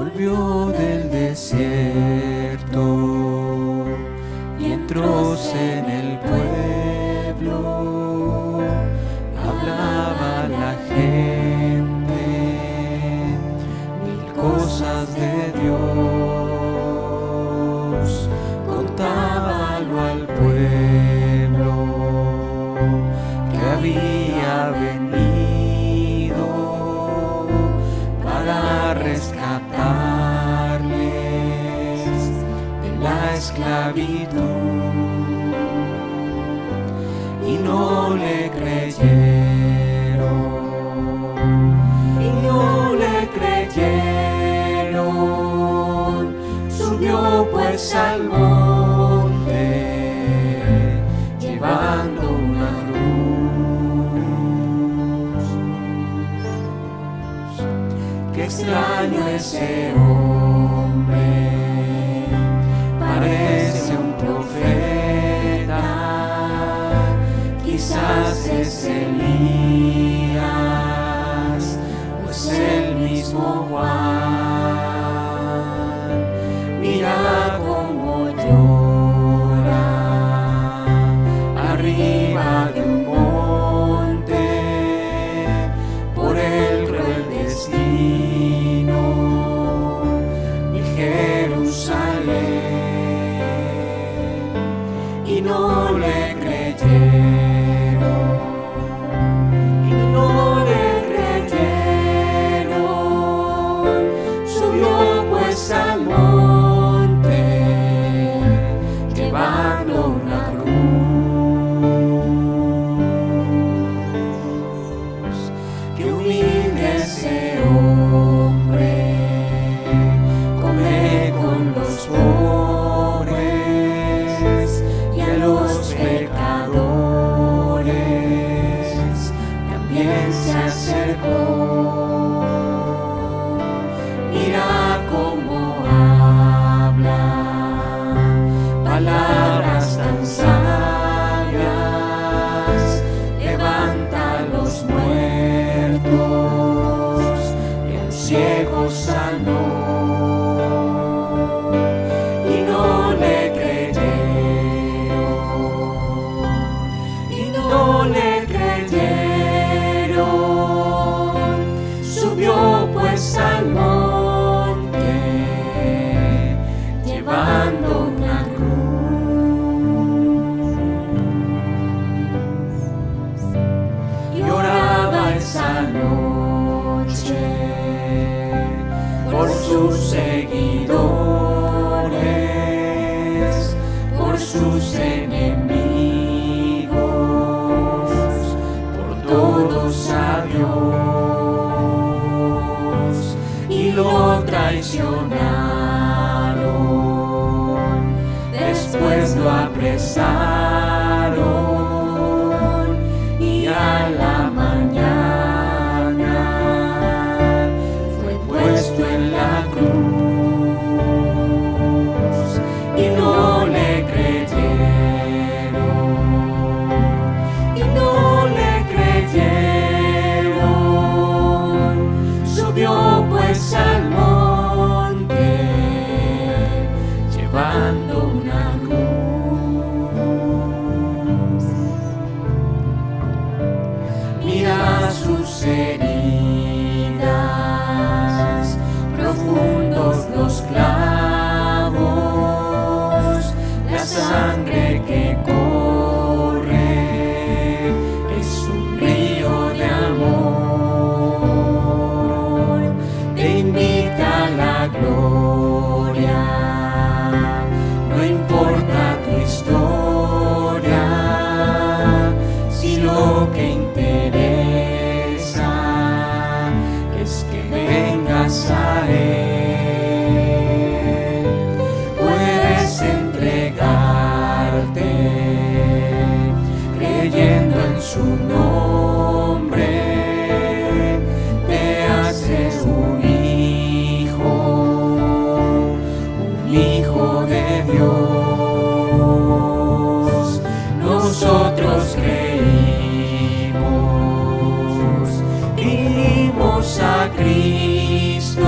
volvió del desierto y entró en el pueblo, hablaba a la gente mil cosas de Dios, contábalo al pueblo que había venido para rescatarles de la esclavitud, y no le creyeron, subió pues al monte llevando una cruz. Qué extraño ese hombre, parece un profeta, quizás es Elías o es el mismo Juan. Mira cómo llora arriba de un monte por el cruel destino de Jerusalén, y no le creyeron, subió pues al monte llevando una cruz. Qué humilde ese hombre, come con los pobres y a los pecadores también se acercó. Mira cómo habla, palabras tan sabias, levanta a los muertos y a los ciegos sanó, y no le creyeron, subió pues al monte llevando una cruz, y oraba esa noche por sus seguidores, por sus enemigos, por todos a Dios, y lo traicionaron, después lo apresaron, y a la mañana fue puesto en la cruz, y no le creyeron, subió pues al monte llevando una cruz. Mira sus heridas, profundos los clavos, la sangre que corre es un río de amor. Te invita a la gloria, no importa tu historia, si lo que interesa es que vengas a Él. Puedes entregarte creyendo en su nombre, te haces un hijo de Dios. Nosotros creímos a Cristo,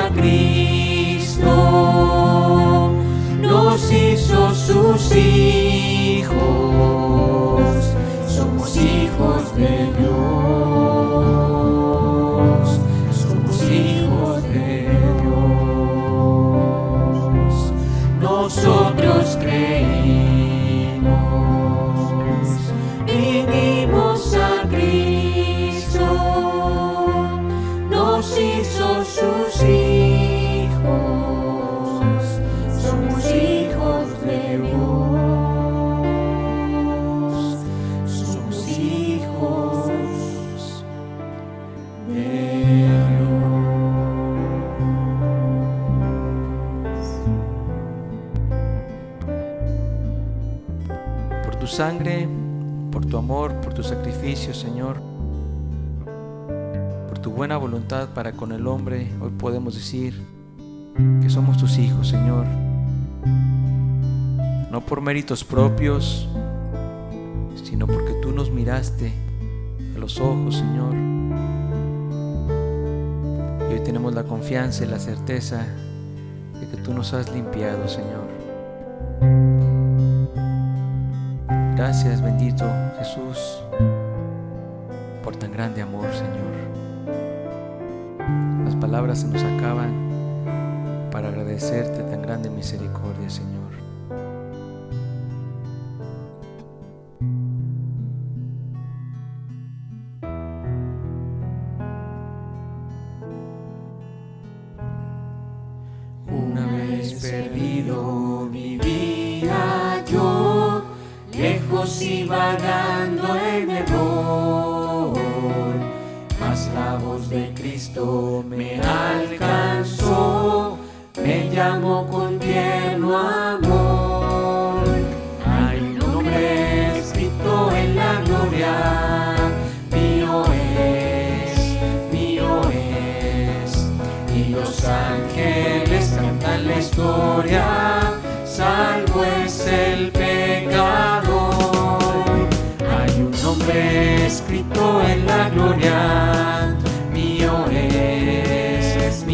a Cristo, nos hizo sus hijos, somos hijos de Dios, somos hijos de Dios. Nosotros creímos, vinimos a Cristo, nos hizo sus hijos, somos hijos de Dios, somos hijos de Dios. Por tu sangre, por tu amor, por tu sacrificio, Señor, por tu buena voluntad para con el hombre, hoy podemos decir que somos tus hijos, Señor. No por méritos propios, sino porque tú nos miraste a los ojos, Señor. Y hoy tenemos la confianza y la certeza de que tú nos has limpiado, Señor. Gracias, bendito Jesús, por tan grande amor, Señor. Las palabras se nos acaban para agradecerte tan grande misericordia, Señor. Una vez perdido vivía yo, lejos y vagando en error, mas la voz de Cristo me alcanzó, me llamó con tierno amor. Hay un nombre escrito en la gloria, mío es, y los ángeles cantan la historia, salvo es el pecador. Hay un nombre escrito en la gloria, mío es,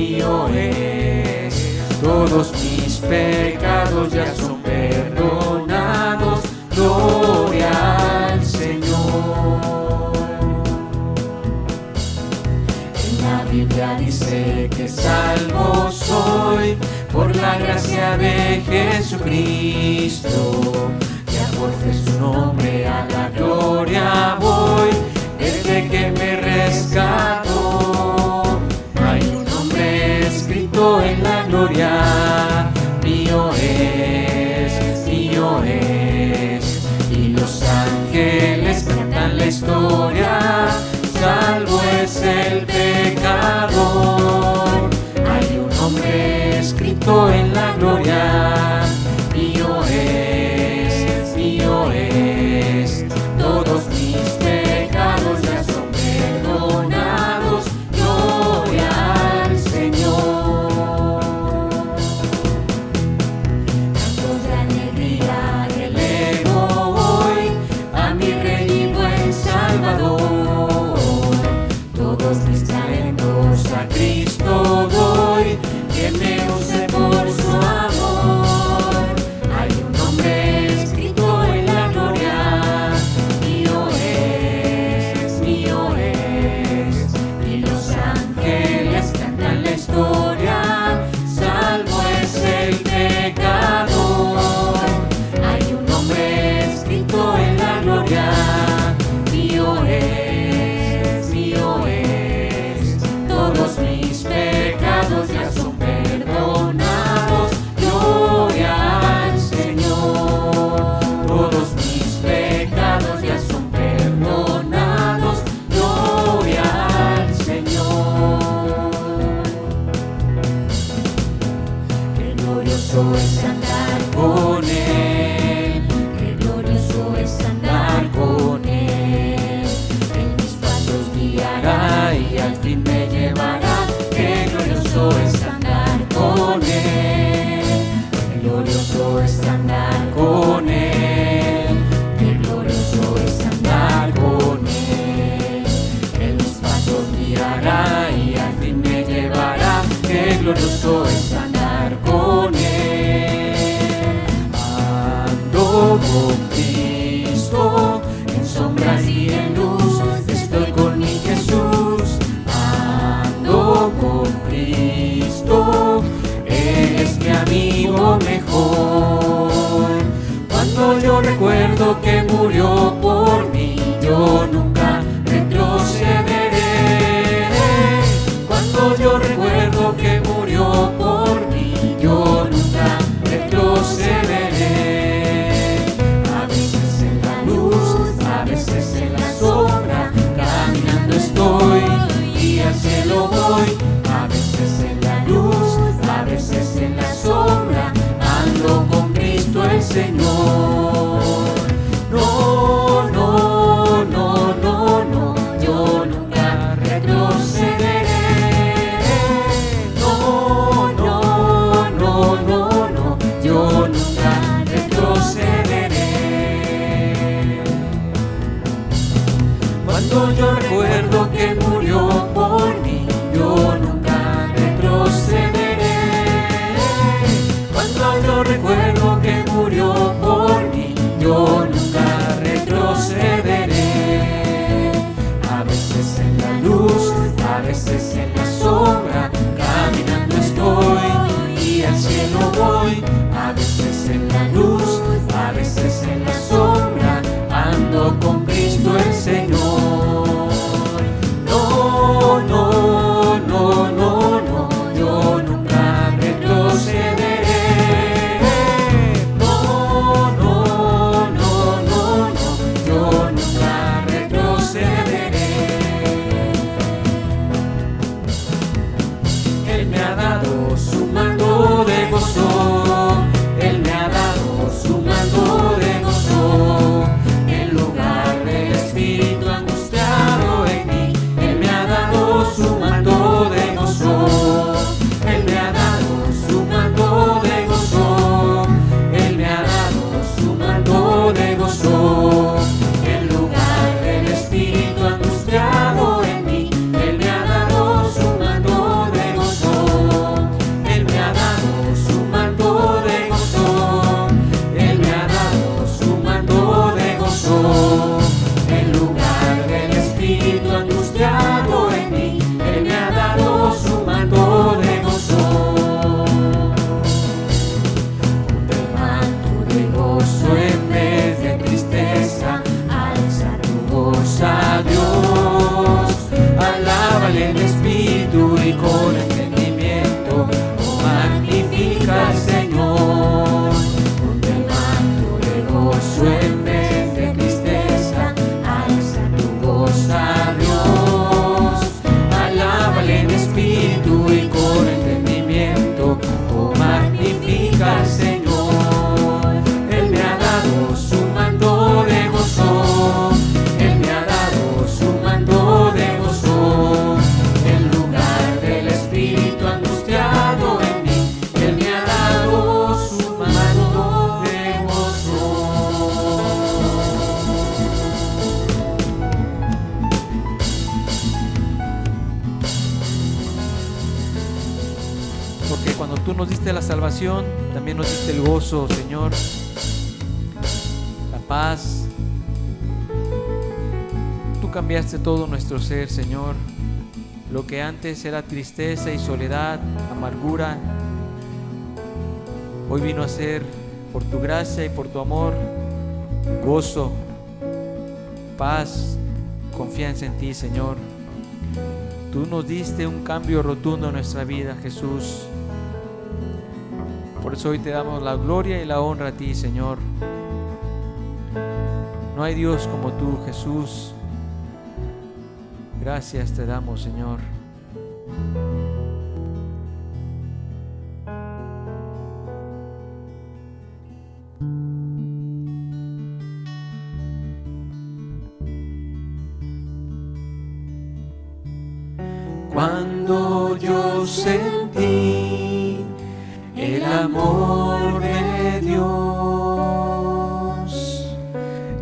todos mis pecados ya son perdonados, gloria al Señor. En la Biblia dice que salvo soy por la gracia de Jesucristo, y a por fe su nombre a la gloria voy, desde que me rescató. Hay un nombre escrito en la gloria, mío es, y los ángeles cantan la historia, salvo es el pecador. Hay un nombre escrito en la gloria, mío es, todos mis pecados ya son perdonados, gloria al Señor. Cantos de alegría elevo hoy a mi Rey y buen Salvador, todos mis talentos a Cristo doy, que me use por su amor. Hay un nombre escrito en la gloria, mío es, y los ángeles cantan la historia, salvo es el pecador. Hay un nombre escrito en la gloria, mío es, todos mis pecados ya son perdonados, gloria al Señor. Todos mis pecados ya son perdonados, gloria al Señor. Qué glorioso es andar con Él, qué glorioso es andar con Él. En mis pasos guiará y al fin me llevará. Qué glorioso es andar con Él, qué glorioso es andar con Él, qué glorioso es andar con Él. En mis pasos guiará y al fin me llevará. qué glorioso es andar con Él. Ando con Cristo, en sombras y en luz, estoy con mi Jesús. Ando con Cristo, Él es mi amigo mejor. Cuando yo recuerdo que murió por mí, yo nunca retrocederé. Cuando yo recuerdo que murió por mí, yo nunca retrocederé. A veces en la luz, a veces en la sombra, caminando estoy y al cielo voy. A veces en la luz, a veces en la sombra, ando con Cristo el Señor. No, no, no, no, no, yo nunca retrocederé. No, no, no, no, no, yo nunca retrocederé. Cuando yo recuerdo que murió por mí, yo nunca retrocederé. Cuando yo recuerdo que murió por mí, yo nunca retrocederé. A veces en la luz, a veces en la sombra, caminando estoy y al cielo voy. A veces en la luz, a veces en la sombra, ando con Cristo el Señor. No, no, no, no, no, yo nunca retrocederé. No, no, no, no, no, yo nunca retrocederé. Él me ha dado su mando de gozo, Él me ha dado su mando de gozo, en lugar del espíritu angustiado en mí. Él me ha dado su mando de gozo, Él me ha dado su mando de gozo, Él me ha dado su mando de gozo, en lugar del espíritu angustiado en mí. Él me ha dado su mando de gozo, Él me ha dado su mando de gozo, Él me ha dado su mando de gozo, en lugar del espíritu angustiado en mí. Él me ha dado su mando de gozo. Un manto de gozo en vez de tristeza, alza tu voz a Dios. Alábale en espíritu y con entendimiento, oh, magnifica al Señor. Un manto de gozo en vez de tristeza, alza tu voz a Dios. Alábale en espíritu y con entendimiento, oh, magnifica al Señor. Él me ha dado su mando de gozo, Él me ha dado su mando de gozo, en lugar del espíritu angustiado en mí. Él me ha dado su mando de gozo. Porque cuando tú nos diste la salvación, también nos diste el gozo, Señor, la paz. Tú cambiaste todo nuestro ser, Señor. Lo que antes era tristeza y soledad, amargura, hoy vino a ser, por tu gracia y por tu amor, gozo, paz, confianza en ti, Señor. Tú nos diste un cambio rotundo en nuestra vida, Jesús. Por eso hoy te damos la gloria y la honra a ti, Señor. No hay Dios como tú, Jesús. Gracias te damos, Señor. Cuando yo sentí el amor de Dios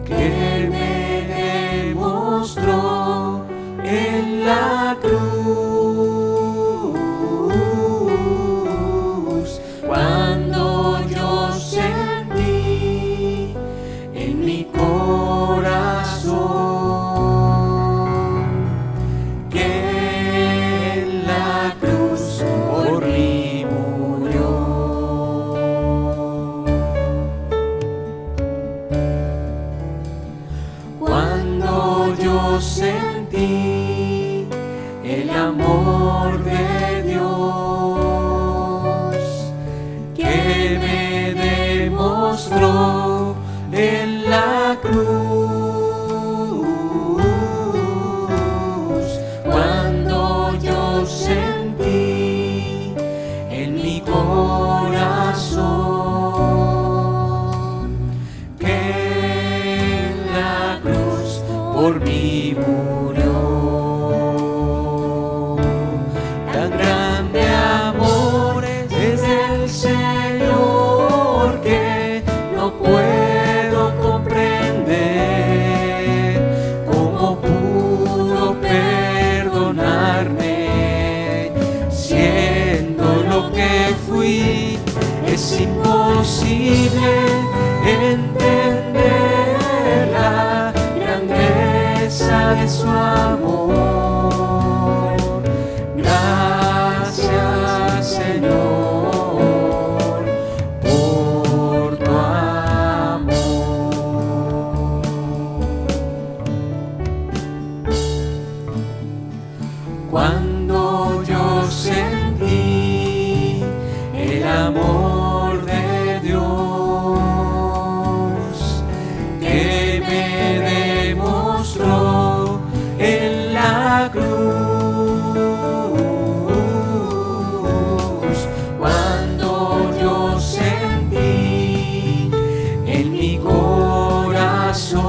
que me demostró en la cruz, en la cruz. Cuando yo sentí en mi corazón que en la cruz por mí murió. Tan grande amor es del Señor que no puedo comprender cómo pudo perdonarme. Siendo lo que fui, es imposible entender la grandeza de su amor. Gracias, Señor, por tu amor. Cuando yo sentí el amor de Dios que me demostró en la cruz, cuando yo sentí en mi corazón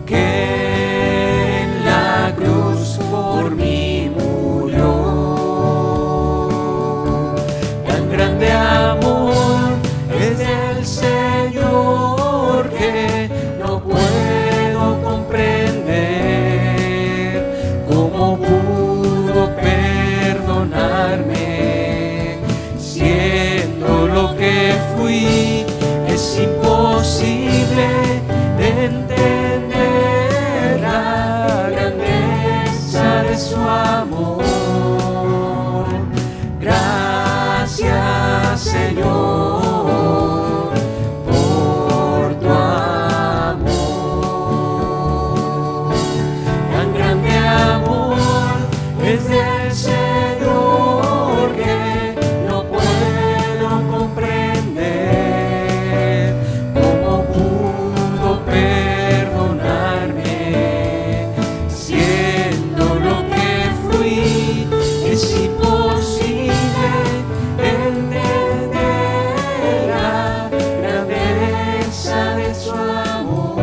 que en la cruz por mí murió. Tan grande amor es del Señor que no puedo comprender cómo pudo perdonarme. Siendo lo que fui, es imposible de entender la grandeza de su amor. Gracias, Señor, por tu amor. Tan grande amor es del Señor que no puedo comprender cómo pudo perdonarme. Siendo lo que fui, es imposible entender la grandeza de su amor.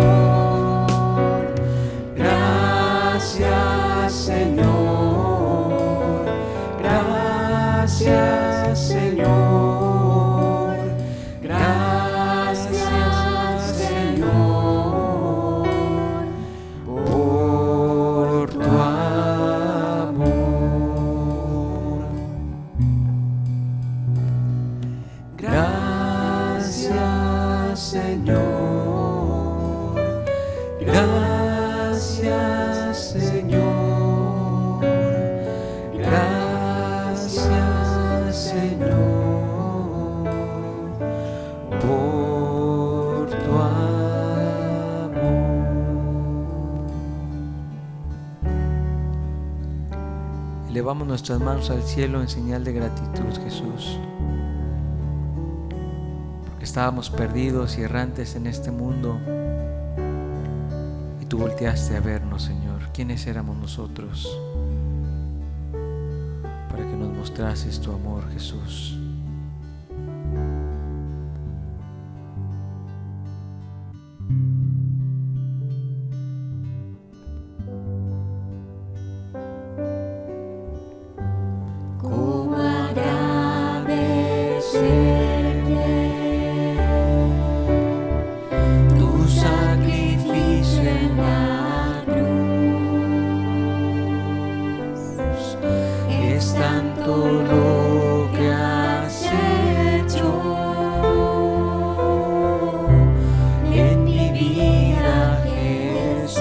Gracias, Señor. Gracias, Señor. Gracias, Señor, por tu amor. Gracias, Señor. Gracias, Señor. Gracias, Señor, por tu amor. Elevamos nuestras manos al cielo en señal de gratitud, Jesús, porque estábamos perdidos y errantes en este mundo y tú volteaste a vernos, Señor. ¿Quiénes éramos nosotros para que nos mostrases tu amor, Jesús? ¿Cómo agradecerte tu sacrificio en la cruz? Es tanto lo que has hecho en mi vida, Jesús.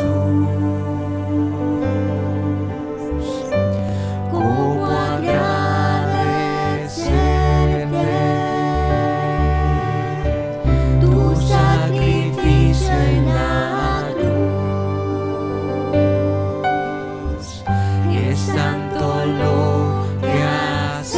¿Cómo agradecerte tu sacrificio en la cruz? Es tanto lo que has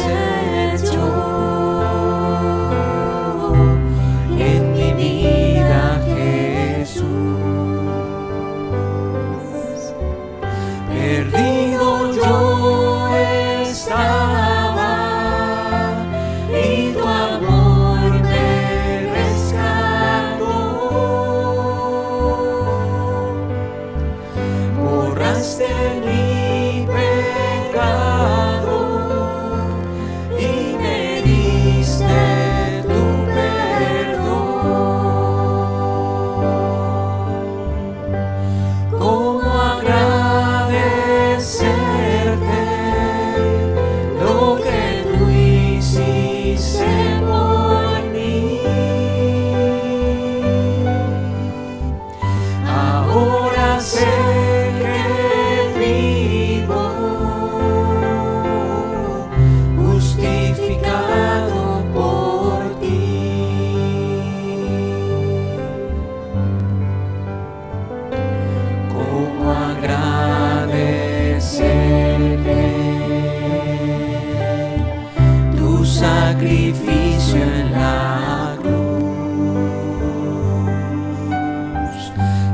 sacrificio en la cruz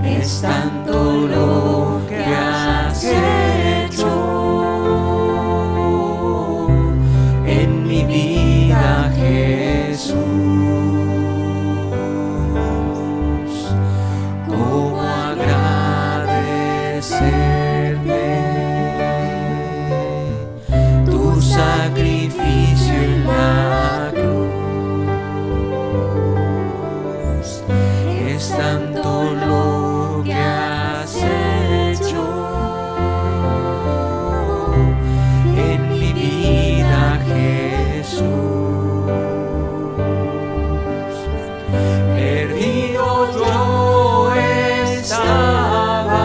es tanto lo que has hecho en mi vida, Jesús. ¿Cómo agradecerte tu sacrificio en la cruz? Es tanto lo que has hecho en mi vida, Jesús. Perdido yo estaba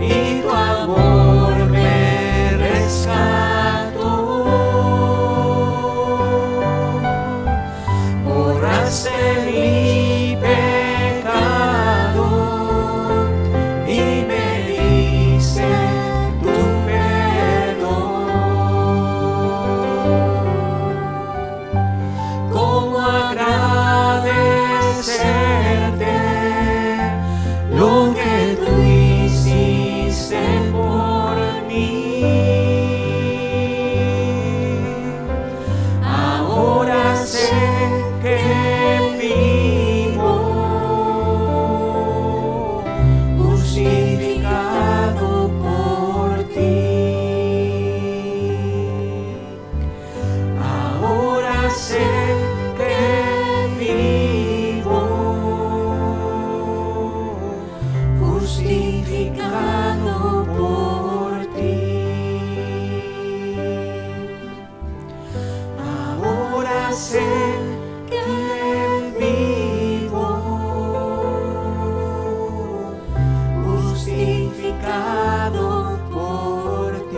y tu amor me rescató. Borraste mi pecado y me diste tu perdón. ¿Cómo agradecerte lo que tú hiciste por mí? Ahora sé que vivo justificado por ti. Ahora sé que vivo justificado por ti. Ahora sé que vivo justificado por ti.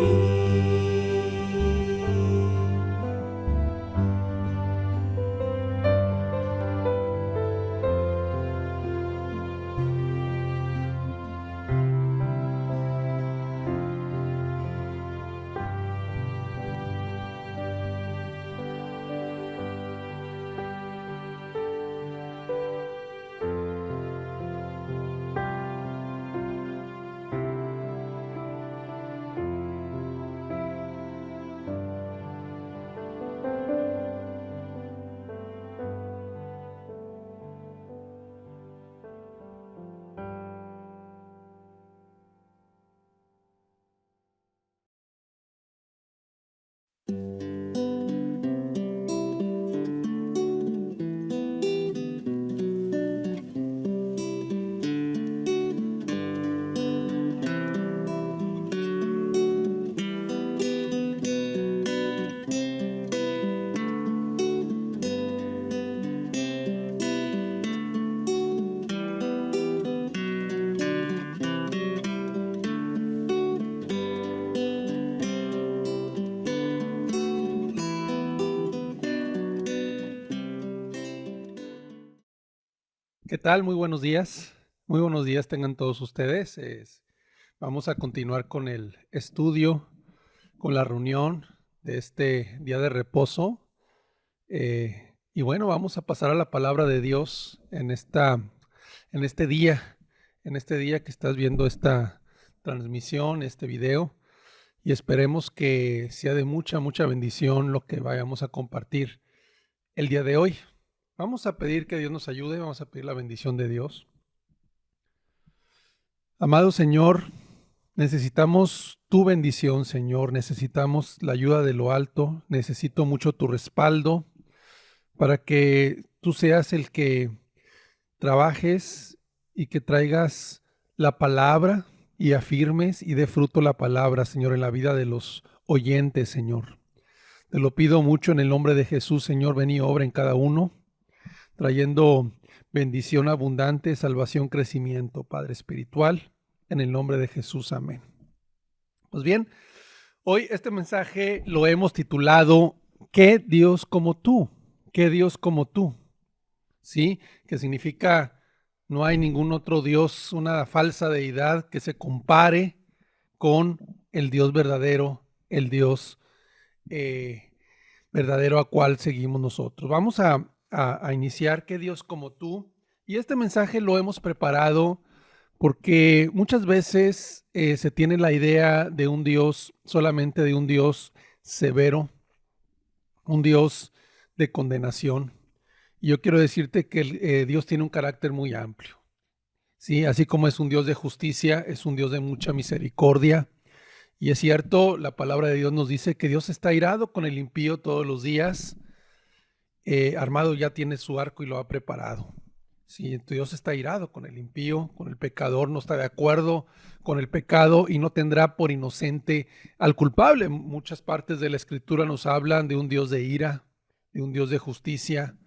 ¿Qué tal? Muy buenos días. Muy buenos días tengan todos ustedes. Vamos a continuar con el estudio, con la reunión de este día de reposo. Y bueno, vamos a pasar a la palabra de Dios en este día que estás viendo esta transmisión, este video. Y esperemos que sea de mucha bendición lo que vayamos a compartir el día de hoy. Vamos a pedir que Dios nos ayude, vamos a pedir la bendición de Dios. Amado Señor, necesitamos tu bendición, Señor, necesitamos la ayuda de lo alto, necesito mucho tu respaldo para que tú seas el que trabajes y que traigas la palabra y afirmes y dé fruto la palabra, Señor, en la vida de los oyentes, Señor. Te lo pido mucho en el nombre de Jesús, Señor, ven y obra en cada uno, trayendo bendición abundante, salvación, crecimiento, Padre espiritual, en el nombre de Jesús, amén. Pues bien, hoy este mensaje lo hemos titulado ¿Qué Dios como tú? ¿Qué Dios como tú? ¿Sí? Que significa no hay ningún otro Dios, una falsa deidad que se compare con el Dios verdadero, el Dios verdadero a cual seguimos nosotros. Vamos a iniciar ¿Qué Dios como tú? Y este mensaje lo hemos preparado porque muchas veces se tiene la idea de un Dios, solamente de un Dios severo, un Dios de condenación. Y yo quiero decirte que Dios tiene un carácter muy amplio. Sí, así como es un Dios de justicia, es un Dios de mucha misericordia. Y es cierto, la palabra de Dios nos dice que Dios está airado con el impío todos los días. Armado ya tiene su arco y lo ha preparado. Sí, Dios está airado con el impío, con el pecador, no está de acuerdo con el pecado y no tendrá por inocente al culpable. Muchas partes de la Escritura nos hablan de un Dios de ira, de un Dios de justicia,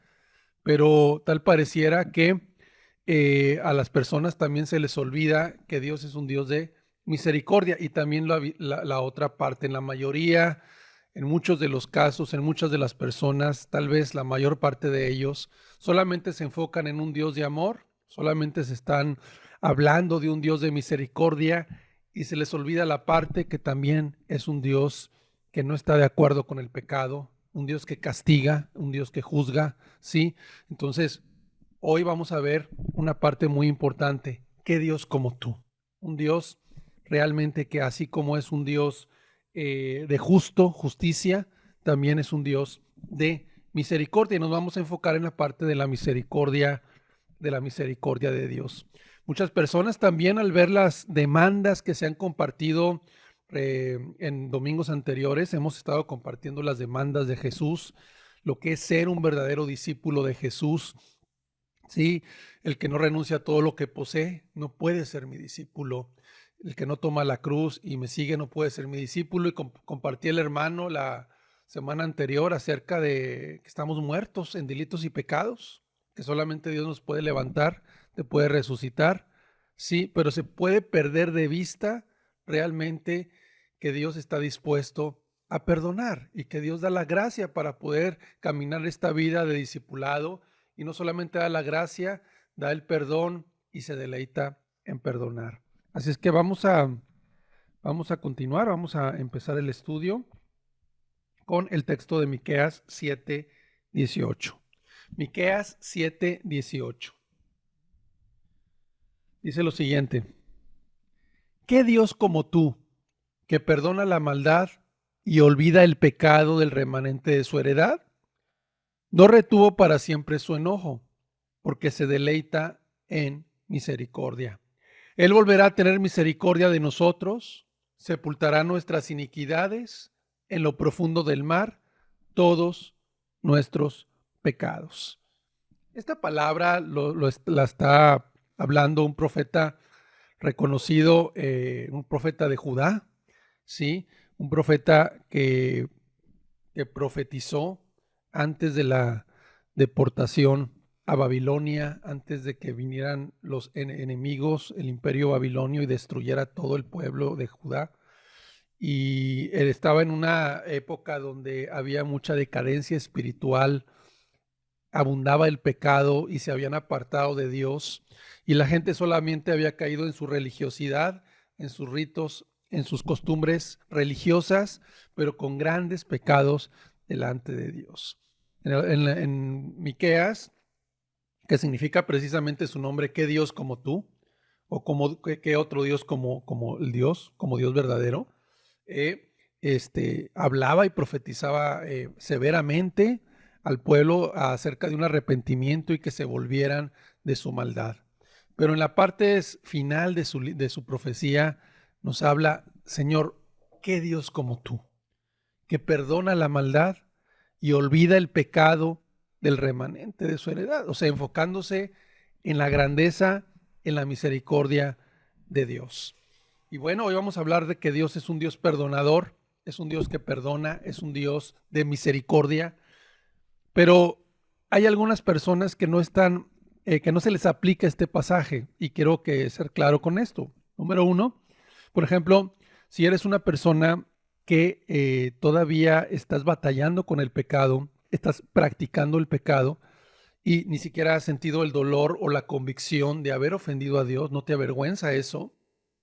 pero tal pareciera que a las personas también se les olvida que Dios es un Dios de misericordia. Y también la otra parte, en la mayoría, en muchos de los casos, en muchas de las personas, tal vez la mayor parte de ellos, solamente se enfocan en un Dios de amor, solamente se están hablando de un Dios de misericordia y se les olvida la parte que también es un Dios que no está de acuerdo con el pecado, un Dios que castiga, un Dios que juzga, ¿sí? Entonces, hoy vamos a ver una parte muy importante, ¿qué Dios como tú? Un Dios realmente que así como es un Dios de justicia, también es un Dios de misericordia. Y nos vamos a enfocar en la parte de la misericordia de Dios. Muchas personas también al ver las demandas que se han compartido en domingos anteriores, hemos estado compartiendo las demandas de Jesús, lo que es ser un verdadero discípulo de Jesús. Sí, el que no renuncia a todo lo que posee no puede ser mi discípulo. El que no toma la cruz y me sigue no puede ser mi discípulo. Y compartí el hermano la semana anterior acerca de que estamos muertos en delitos y pecados, que solamente Dios nos puede levantar, te puede resucitar. Sí, pero se puede perder de vista realmente que Dios está dispuesto a perdonar y que Dios da la gracia para poder caminar esta vida de discipulado. Y no solamente da la gracia, da el perdón y se deleita en perdonar. Así es que vamos a continuar, vamos a empezar el estudio con el texto de Miqueas 7:18. Miqueas 7:18. Dice lo siguiente: ¿Qué Dios como tú, que perdona la maldad y olvida el pecado del remanente de su heredad? No retuvo para siempre su enojo, porque se deleita en misericordia. Él volverá a tener misericordia de nosotros, sepultará nuestras iniquidades en lo profundo del mar, todos nuestros pecados. Esta palabra la está hablando un profeta reconocido, un profeta de Judá, ¿sí? Un profeta que profetizó antes de la deportación a Babilonia, antes de que vinieran los enemigos, el imperio babilonio, y destruyera todo el pueblo de Judá. Y él estaba en una época donde había mucha decadencia espiritual, abundaba el pecado y se habían apartado de Dios, y la gente solamente había caído en su religiosidad, en sus ritos, en sus costumbres religiosas, pero con grandes pecados delante de Dios. En Miqueas, que significa precisamente su nombre, ¿qué Dios como tú? O como qué otro Dios como el Dios, como Dios verdadero. Hablaba y profetizaba severamente al pueblo acerca de un arrepentimiento y que se volvieran de su maldad. Pero en la parte final de su profecía nos habla: Señor, ¿qué Dios como tú, que perdona la maldad y olvida el pecado del remanente de su heredad? O sea, enfocándose en la grandeza, en la misericordia de Dios. Y bueno, hoy vamos a hablar de que Dios es un Dios perdonador, es un Dios que perdona, es un Dios de misericordia. Pero hay algunas personas que no se les aplica este pasaje, y quiero ser claro con esto. Número uno, por ejemplo, si eres una persona que todavía estás batallando con el pecado, estás practicando el pecado y ni siquiera has sentido el dolor o la convicción de haber ofendido a Dios, ¿no te avergüenza eso?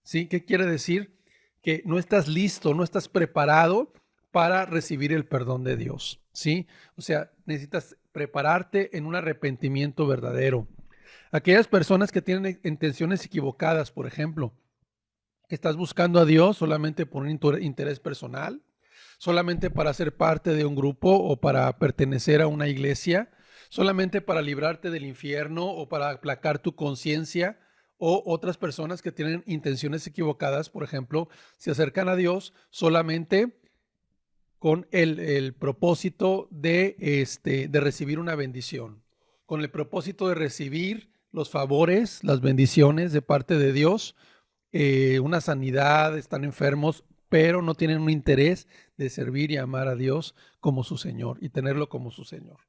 ¿Sí? ¿Qué quiere decir? Que no estás listo, no estás preparado para recibir el perdón de Dios, ¿sí? O sea, necesitas prepararte en un arrepentimiento verdadero. Aquellas personas que tienen intenciones equivocadas, por ejemplo, estás buscando a Dios solamente por un interés personal, solamente para ser parte de un grupo o para pertenecer a una iglesia, solamente para librarte del infierno o para aplacar tu conciencia, o otras personas que tienen intenciones equivocadas, por ejemplo, se acercan a Dios solamente con el propósito de recibir una bendición, con el propósito de recibir los favores, las bendiciones de parte de Dios, una sanidad, están enfermos, pero no tienen un interés de servir y amar a Dios como su Señor y tenerlo como su Señor.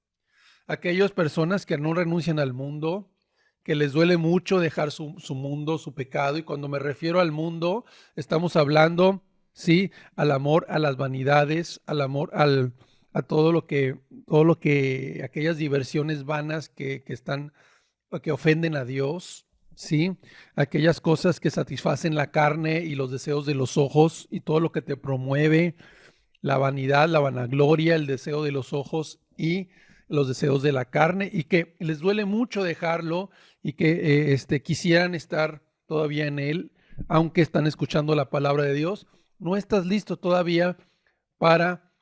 Aquellas personas que no renuncian al mundo, que les duele mucho dejar su mundo, su pecado, y cuando me refiero al mundo, estamos hablando, sí, al amor a las vanidades, al amor a todo lo que, aquellas diversiones vanas que ofenden a Dios, ¿sí? Aquellas cosas que satisfacen la carne y los deseos de los ojos y todo lo que te promueve la vanidad, la vanagloria, el deseo de los ojos y los deseos de la carne, y que les duele mucho dejarlo y que quisieran estar todavía en él, aunque están escuchando la palabra de Dios. No estás listo todavía para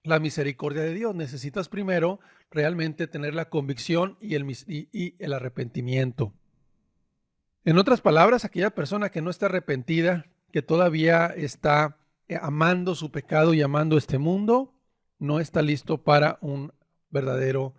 la misericordia de Dios. Necesitas primero realmente tener la convicción y el arrepentimiento. En otras palabras, aquella persona que no está arrepentida, que todavía está amando su pecado y amando este mundo, no está listo para un verdadero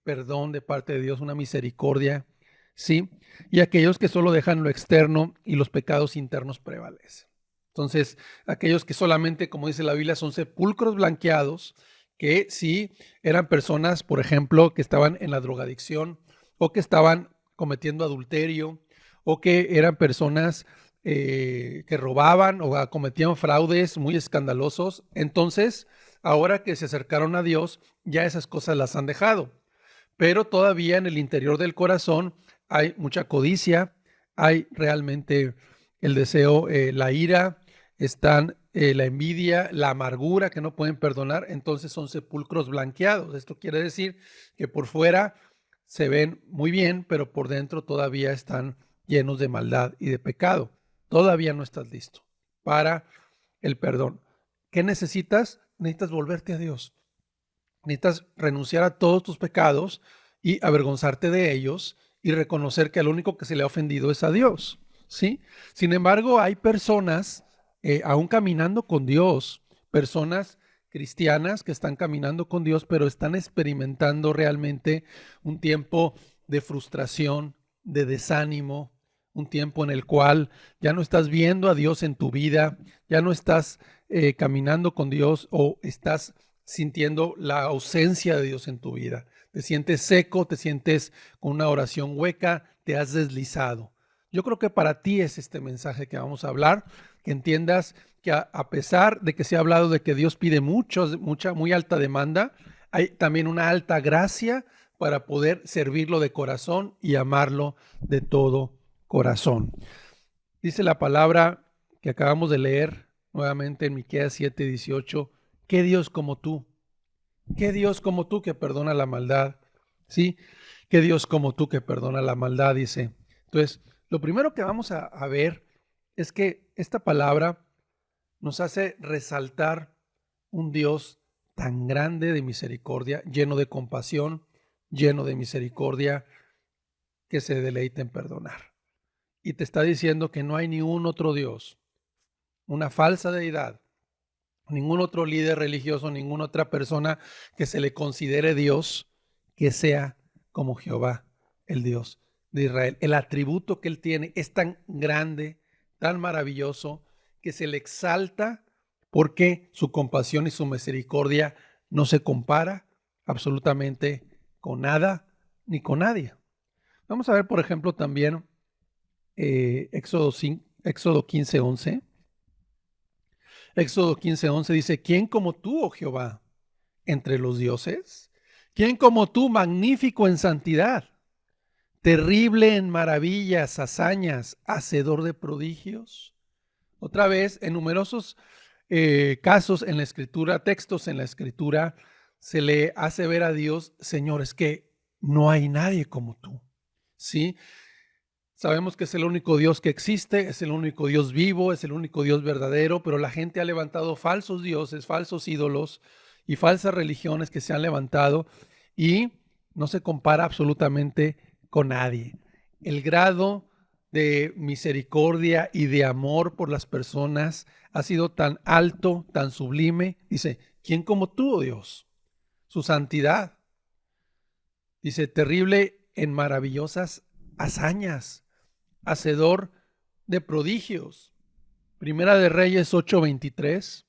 perdón de parte de Dios, una misericordia, ¿sí? Y aquellos que solo dejan lo externo y los pecados internos prevalecen. Entonces, aquellos que solamente, como dice la Biblia, son sepulcros blanqueados, que sí eran personas, por ejemplo, que estaban en la drogadicción o que estaban cometiendo adulterio o que eran personas que robaban o cometían fraudes muy escandalosos. Entonces, ahora que se acercaron a Dios, ya esas cosas las han dejado. Pero todavía en el interior del corazón hay mucha codicia, hay realmente el deseo, la ira, están la envidia, la amargura que no pueden perdonar. Entonces son sepulcros blanqueados. Esto quiere decir que por fuera se ven muy bien, pero por dentro todavía están llenos de maldad y de pecado. Todavía no estás listo para el perdón. ¿Qué necesitas? Necesitas volverte a Dios. Necesitas renunciar a todos tus pecados y avergonzarte de ellos y reconocer que al único que se le ha ofendido es a Dios, ¿sí? Sin embargo, hay personas, aún caminando con Dios, personas cristianas que están caminando con Dios, pero están experimentando realmente un tiempo de frustración, de desánimo, un tiempo en el cual ya no estás viendo a Dios en tu vida, ya no estás caminando con Dios o estás sintiendo la ausencia de Dios en tu vida. Te sientes seco, te sientes con una oración hueca, te has deslizado. Yo creo que para ti es este mensaje que vamos a hablar, que entiendas que a pesar de que se ha hablado de que Dios pide muy alta demanda, hay también una alta gracia para poder servirlo de corazón y amarlo de todo corazón. Dice la palabra que acabamos de leer nuevamente en Miqueas 7:18, ¿qué Dios como tú? ¿Qué Dios como tú que perdona la maldad? ¿Sí? ¿Qué Dios como tú que perdona la maldad? Dice. Entonces, lo primero que vamos a ver es que esta palabra nos hace resaltar un Dios tan grande de misericordia, lleno de compasión, lleno de misericordia, que se deleita en perdonar. Y te está diciendo que no hay ningún otro Dios, una falsa deidad, ningún otro líder religioso, ninguna otra persona que se le considere Dios que sea como Jehová, el Dios de Israel. El atributo que él tiene es tan grande, tan maravilloso, que se le exalta porque su compasión y su misericordia no se compara absolutamente con nada ni con nadie. Vamos a ver, por ejemplo, también Éxodo 15:11. Éxodo 15:11 dice, ¿quién como tú, oh Jehová, entre los dioses? ¿Quién como tú, magnífico en santidad, terrible en maravillas, hazañas, hacedor de prodigios? Otra vez, en numerosos casos en la Escritura, textos en la Escritura, se le hace ver a Dios, Señor, es que no hay nadie como tú, ¿sí? Sabemos que es el único Dios que existe, es el único Dios vivo, es el único Dios verdadero, pero la gente ha levantado falsos dioses, falsos ídolos y falsas religiones que se han levantado y no se compara absolutamente con nadie. El grado de misericordia y de amor por las personas ha sido tan alto, tan sublime. Dice, ¿quién como tú, oh Dios? Su santidad. Dice, terrible en maravillosas hazañas, hacedor de prodigios. Primera de Reyes 8:23.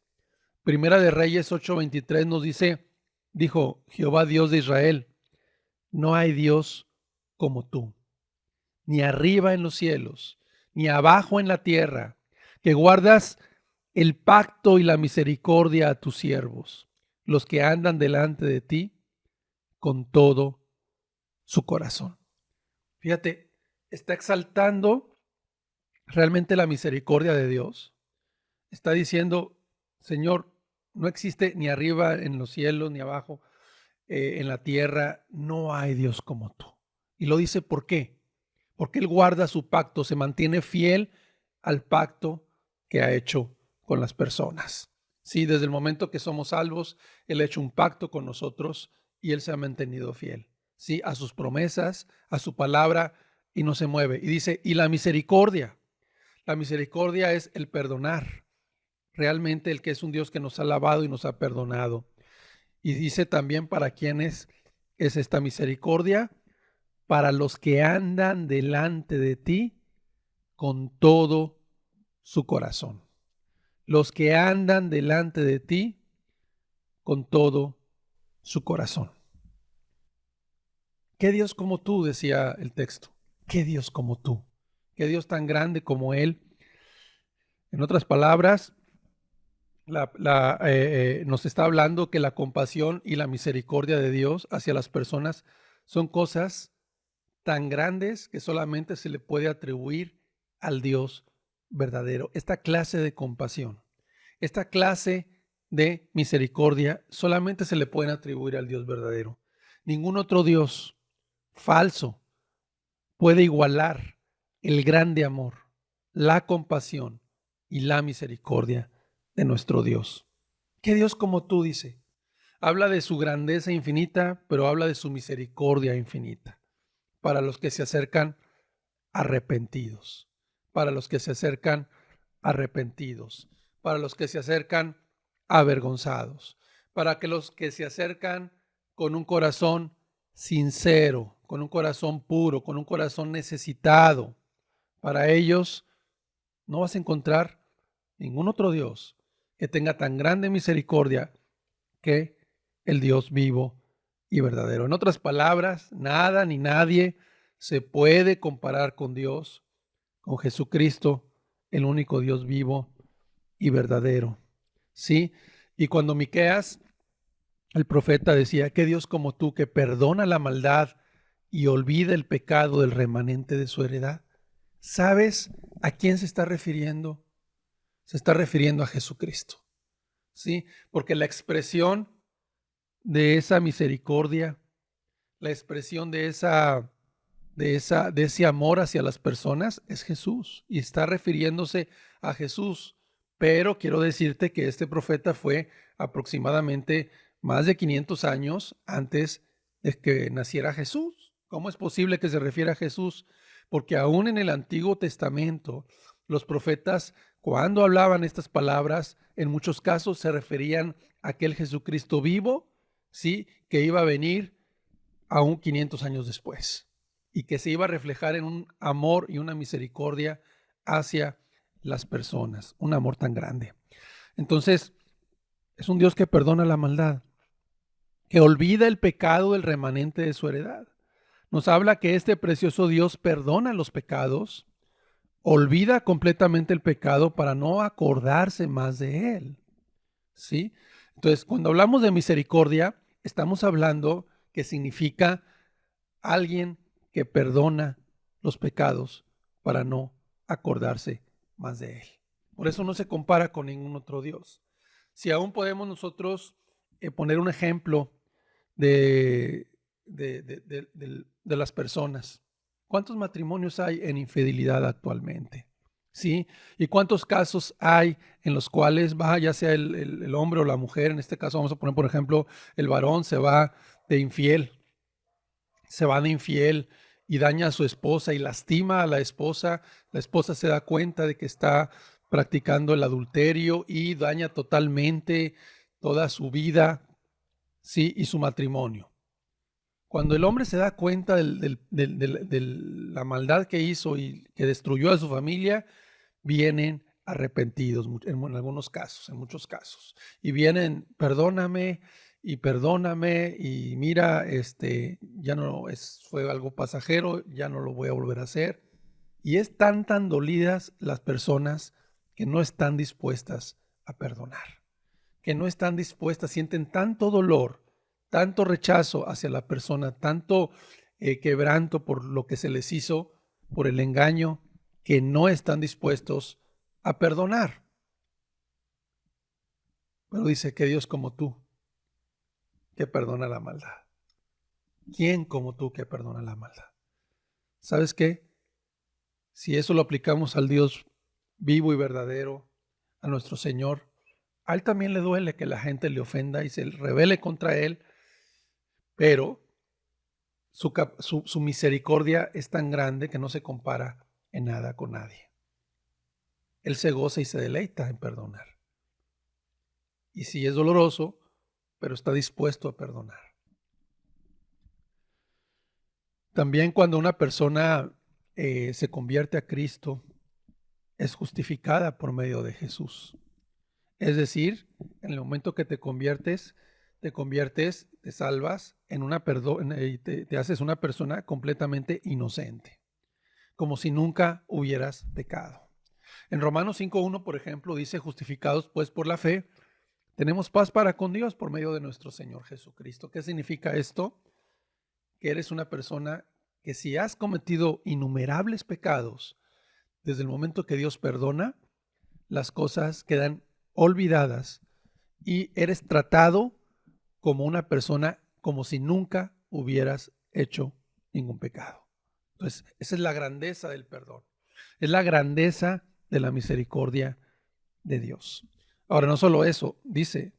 Primera de Reyes 8:23 nos dice, dijo Jehová Dios de Israel, no hay Dios como tú, ni arriba en los cielos, ni abajo en la tierra, que guardas el pacto y la misericordia a tus siervos, los que andan delante de ti con todo su corazón. Fíjate, está exaltando realmente la misericordia de Dios. Está diciendo, Señor, no existe ni arriba en los cielos, ni abajo en la tierra, no hay Dios como tú. Y lo dice, ¿por qué? Porque Él guarda su pacto, se mantiene fiel al pacto que ha hecho con las personas. Sí, desde el momento que somos salvos, Él ha hecho un pacto con nosotros y Él se ha mantenido fiel, sí, a sus promesas, a su palabra y no se mueve. Y dice, y la misericordia es el perdonar. Realmente el que es un Dios que nos ha lavado y nos ha perdonado. Y dice también para quienes es esta misericordia, para los que andan delante de ti con todo su corazón. Los que andan delante de ti con todo su corazón. ¿Qué Dios como tú? Decía el texto. ¿Qué Dios como tú? ¿Qué Dios tan grande como Él? En otras palabras, nos está hablando que la compasión y la misericordia de Dios hacia las personas son cosas tan grandes que solamente se le puede atribuir al Dios verdadero. Esta clase de compasión, esta clase de misericordia solamente se le pueden atribuir al Dios verdadero. Ningún otro Dios falso puede igualar el grande amor, la compasión y la misericordia de nuestro Dios. ¿Qué Dios como tú? Dice. Habla de su grandeza infinita, pero habla de su misericordia infinita para los que se acercan arrepentidos, para los que se acercan arrepentidos, para los que se acercan avergonzados, para que los que se acercan con un corazón sincero, con un corazón puro, con un corazón necesitado. Para ellos no vas a encontrar ningún otro Dios que tenga tan grande misericordia que el Dios vivo y verdadero. En otras palabras, nada ni nadie se puede comparar con Dios, con Jesucristo, el único Dios vivo y verdadero. ¿Sí? Y cuando Miqueas, el profeta, decía, ¿qué Dios como tú que perdona la maldad y olvida el pecado del remanente de su heredad? ¿Sabes a quién se está refiriendo? Se está refiriendo a Jesucristo. ¿Sí? Porque la expresión de esa misericordia, la expresión de ese amor hacia las personas es Jesús y está refiriéndose a Jesús. Pero quiero decirte que este profeta fue aproximadamente más de 500 años antes de que naciera Jesús. ¿Cómo es posible que se refiera a Jesús? Porque aún en el Antiguo Testamento, los profetas, cuando hablaban estas palabras, en muchos casos se referían a aquel Jesucristo vivo, ¿sí?, que iba a venir aún 500 años después y que se iba a reflejar en un amor y una misericordia hacia las personas, un amor tan grande. Entonces, es un Dios que perdona la maldad, que olvida el pecado del remanente de su heredad. Nos habla que este precioso Dios perdona los pecados, olvida completamente el pecado para no acordarse más de él. ¿Sí? Entonces, cuando hablamos de misericordia, estamos hablando que significa alguien que perdona los pecados para no acordarse más de él. Por eso no se compara con ningún otro Dios. Si aún podemos nosotros poner un ejemplo de las personas. ¿Cuántos matrimonios hay en infidelidad actualmente? ¿Sí? ¿Y cuántos casos hay en los cuales va, ya sea el hombre o la mujer, en este caso vamos a poner, por ejemplo, el varón se va de infiel y daña a su esposa y lastima a la esposa se da cuenta de que está practicando el adulterio y daña totalmente toda su vida, ¿sí? Y su matrimonio. Cuando el hombre se da cuenta de la maldad que hizo y que destruyó a su familia, vienen arrepentidos en algunos casos, en muchos casos. Y vienen, perdóname y mira, ya no fue algo pasajero, ya no lo voy a volver a hacer. Y es tan dolidas las personas que no están dispuestas a perdonar, que no están dispuestas, sienten tanto dolor, tanto rechazo hacia la persona, tanto quebranto por lo que se les hizo, por el engaño, que no están dispuestos a perdonar. Pero dice que Dios como tú, que perdona la maldad. ¿Quién como tú que perdona la maldad? ¿Sabes qué? Si eso lo aplicamos al Dios vivo y verdadero, a nuestro Señor, a Él también le duele que la gente le ofenda y se rebele contra Él, pero su misericordia es tan grande que no se compara en nada con nadie. Él se goza y se deleita en perdonar. Y sí es doloroso, pero está dispuesto a perdonar. También cuando una persona se convierte a Cristo, es justificada por medio de Jesús. Es decir, en el momento que te conviertes, te salvas y te haces una persona completamente inocente, como si nunca hubieras pecado. En Romanos 5:1, por ejemplo, dice: justificados pues por la fe, tenemos paz para con Dios por medio de nuestro Señor Jesucristo. ¿Qué significa esto? Que eres una persona que, si has cometido innumerables pecados, desde el momento que Dios perdona, las cosas quedan olvidadas y eres tratado como una persona como si nunca hubieras hecho ningún pecado. Entonces, esa es la grandeza del perdón. Es la grandeza de la misericordia de Dios. Ahora, no solo eso, dice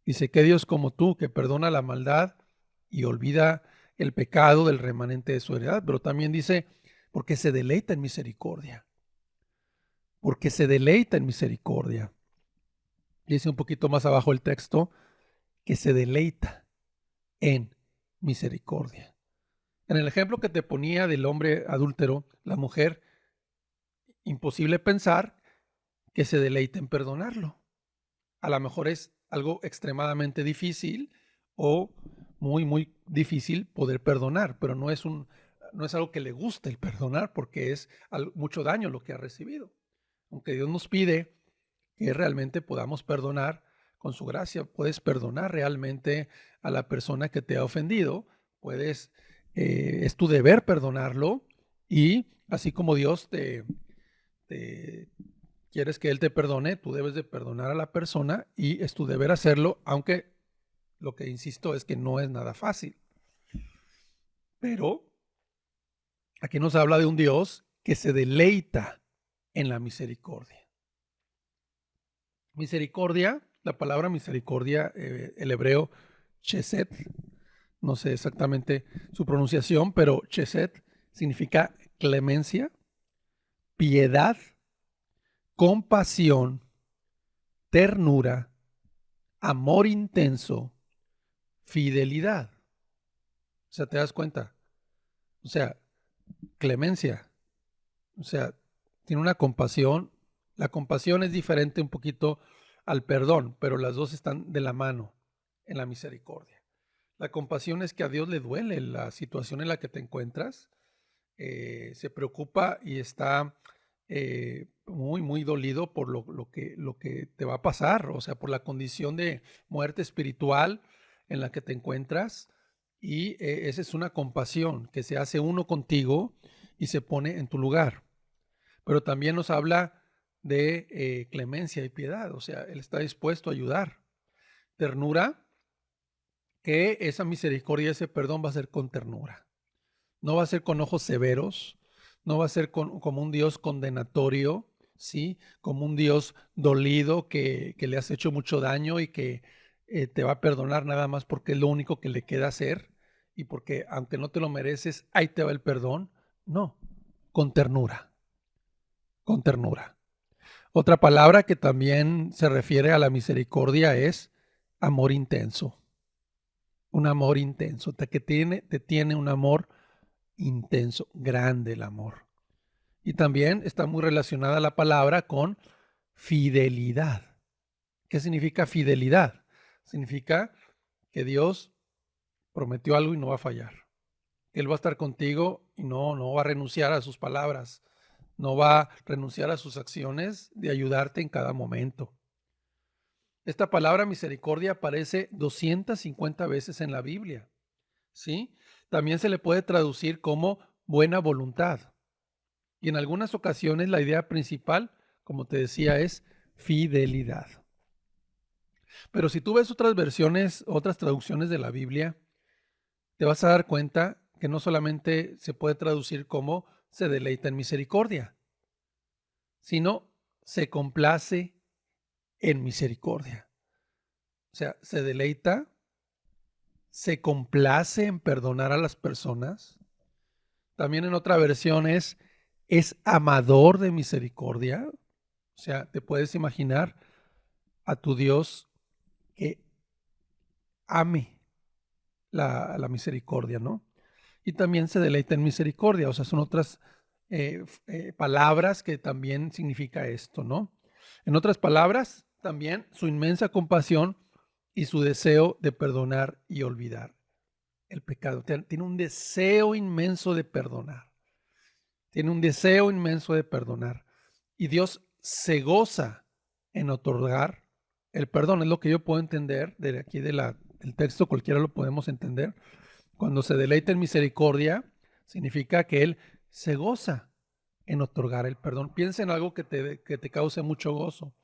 que Dios como tú, que perdona la maldad y olvida el pecado del remanente de su heredad, pero también dice, porque se deleita en misericordia. Porque se deleita en misericordia. Dice un poquito más abajo el texto, que se deleita en misericordia. En el ejemplo que te ponía del hombre adúltero, la mujer, imposible pensar que se deleite en perdonarlo. A lo mejor es algo extremadamente difícil o muy, muy difícil poder perdonar, pero no es algo que le guste el perdonar, porque es mucho daño lo que ha recibido. Aunque Dios nos pide que realmente podamos perdonar, con su gracia puedes perdonar realmente a la persona que te ha ofendido, es tu deber perdonarlo, y así como Dios quieres que Él te perdone, tú debes de perdonar a la persona y es tu deber hacerlo, aunque lo que insisto es que no es nada fácil. Pero aquí nos habla de un Dios que se deleita en la misericordia. Misericordia, la palabra misericordia, el hebreo chesed, no sé exactamente su pronunciación, pero chesed significa clemencia, piedad, compasión, ternura, amor intenso, fidelidad. O sea, ¿te das cuenta? O sea, clemencia. O sea, tiene una compasión. La compasión es diferente un poquito al perdón, pero las dos están de la mano en la misericordia. La compasión es que a Dios le duele la situación en la que te encuentras. Se preocupa y está muy, muy dolido por lo que te va a pasar, o sea, por la condición de muerte espiritual en la que te encuentras. Y esa es una compasión que se hace uno contigo y se pone en tu lugar. Pero también nos habla de clemencia y piedad. O sea, Él está dispuesto a ayudar. Ternura, que esa misericordia, ese perdón va a ser con ternura. No va a ser con ojos severos, no va a ser como un Dios condenatorio, ¿sí? Como un Dios dolido que le has hecho mucho daño y que te va a perdonar nada más porque es lo único que le queda hacer y porque aunque no te lo mereces, ahí te va el perdón. No, con ternura, con ternura. Otra palabra que también se refiere a la misericordia es amor intenso. Un amor intenso, te tiene un amor intenso, grande el amor. Y también está muy relacionada la palabra con fidelidad. ¿Qué significa fidelidad? Significa que Dios prometió algo y no va a fallar. Que Él va a estar contigo y no va a renunciar a sus palabras. No va a renunciar a sus acciones de ayudarte en cada momento. Esta palabra misericordia aparece 250 veces en la Biblia, ¿sí? También se le puede traducir como buena voluntad. Y en algunas ocasiones la idea principal, como te decía, es fidelidad. Pero si tú ves otras versiones, otras traducciones de la Biblia, te vas a dar cuenta que no solamente se puede traducir como se deleita en misericordia, sino se complace en misericordia. O sea, se deleita, se complace en perdonar a las personas. También en otra versión es amador de misericordia. O sea, te puedes imaginar a tu Dios que ame la misericordia, ¿no? Y también se deleita en misericordia. O sea, son otras palabras que también significa esto, ¿no? En otras palabras, también su inmensa compasión y su deseo de perdonar y olvidar el pecado. Tiene un deseo inmenso de perdonar. Tiene un deseo inmenso de perdonar. Y Dios se goza en otorgar el perdón. Es lo que yo puedo entender de aquí del texto, cualquiera lo podemos entender. Cuando se deleita en misericordia, significa que Él se goza en otorgar el perdón. Piensa en algo que te cause mucho gozo.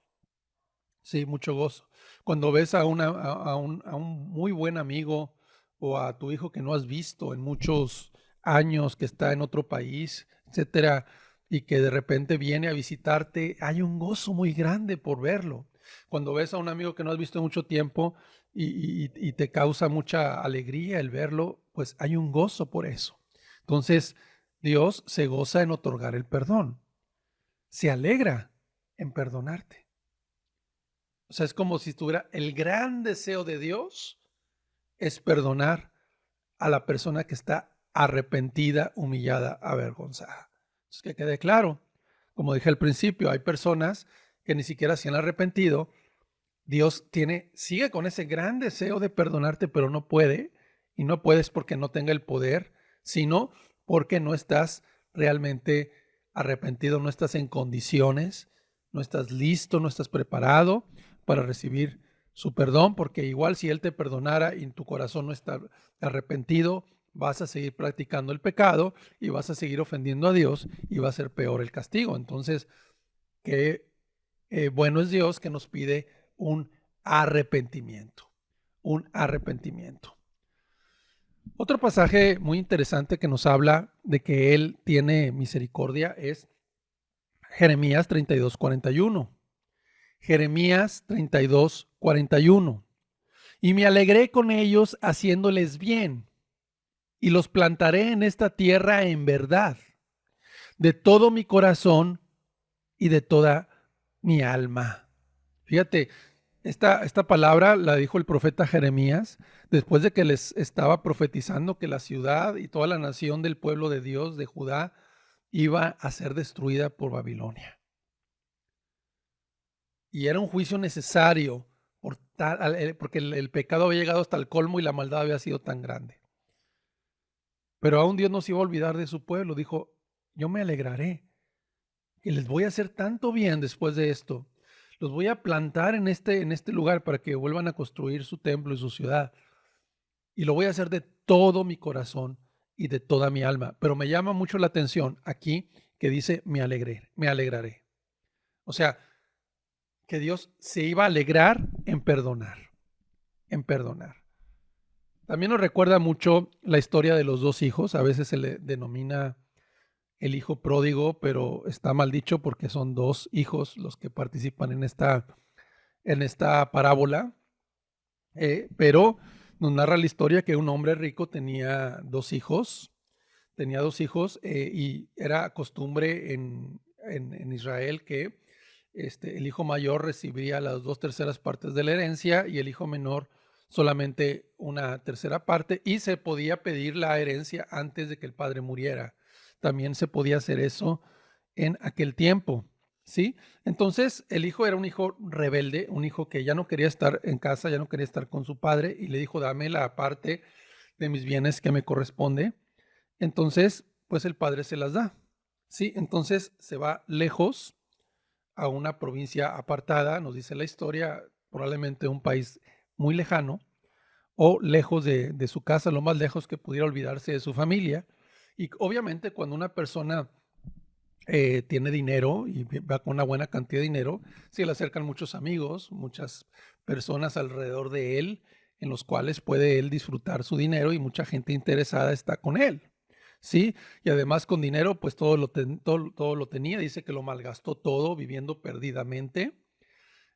Sí, mucho gozo. Cuando ves a un muy buen amigo o a tu hijo que no has visto en muchos años, que está en otro país, etcétera, y que de repente viene a visitarte, hay un gozo muy grande por verlo. Cuando ves a un amigo que no has visto en mucho tiempo y te causa mucha alegría el verlo, pues hay un gozo por eso. Entonces, Dios se goza en otorgar el perdón. Se alegra en perdonarte. O sea, es como si tuviera el gran deseo de Dios es perdonar a la persona que está arrepentida, humillada, avergonzada. Es que quede claro, como dije al principio, hay personas que ni siquiera se han arrepentido. Dios sigue con ese gran deseo de perdonarte, pero no puede. Y no puedes porque no tenga el poder, sino porque no estás realmente arrepentido, no estás en condiciones, no estás listo, no estás preparado para recibir su perdón, porque igual si Él te perdonara y en tu corazón no está arrepentido, vas a seguir practicando el pecado y vas a seguir ofendiendo a Dios y va a ser peor el castigo. Entonces, qué bueno es Dios que nos pide un arrepentimiento, un arrepentimiento. Otro pasaje muy interesante que nos habla de que Él tiene misericordia es Jeremías 32:41. Jeremías 32:41. Y me alegré con ellos haciéndoles bien, y los plantaré en esta tierra en verdad, de todo mi corazón y de toda mi alma. Fíjate, esta palabra la dijo el profeta Jeremías después de que les estaba profetizando que la ciudad y toda la nación del pueblo de Dios, de Judá, iba a ser destruida por Babilonia. Y era un juicio necesario porque el pecado había llegado hasta el colmo y la maldad había sido tan grande. Pero aún Dios no se iba a olvidar de su pueblo. Dijo, yo me alegraré, que les voy a hacer tanto bien después de esto. Los voy a plantar en este lugar para que vuelvan a construir su templo y su ciudad. Y lo voy a hacer de todo mi corazón y de toda mi alma. Pero me llama mucho la atención aquí que dice, me alegraré. O sea, que Dios se iba a alegrar en perdonar, en perdonar. También nos recuerda mucho la historia de los dos hijos. A veces se le denomina el hijo pródigo, pero está mal dicho porque son dos hijos los que participan en esta parábola. Pero nos narra la historia que un hombre rico tenía dos hijos y era costumbre en Israel que el hijo mayor recibía las 2/3 partes de la herencia y el hijo menor solamente 1/3 parte, y se podía pedir la herencia antes de que el padre muriera. También se podía hacer eso en aquel tiempo, ¿sí? Entonces el hijo era un hijo rebelde, un hijo que ya no quería estar en casa, ya no quería estar con su padre, y le dijo: dame la parte de mis bienes que me corresponde. Entonces, pues el padre se las da, ¿sí? Entonces se va lejos a una provincia apartada, nos dice la historia, probablemente un país muy lejano o lejos de su casa, lo más lejos que pudiera olvidarse de su familia. Y obviamente cuando una persona tiene dinero y va con una buena cantidad de dinero, se le acercan muchos amigos, muchas personas alrededor de él, en los cuales puede él disfrutar su dinero, y mucha gente interesada está con él, ¿sí? Y además con dinero, pues todo lo tenía, dice que lo malgastó todo viviendo perdidamente.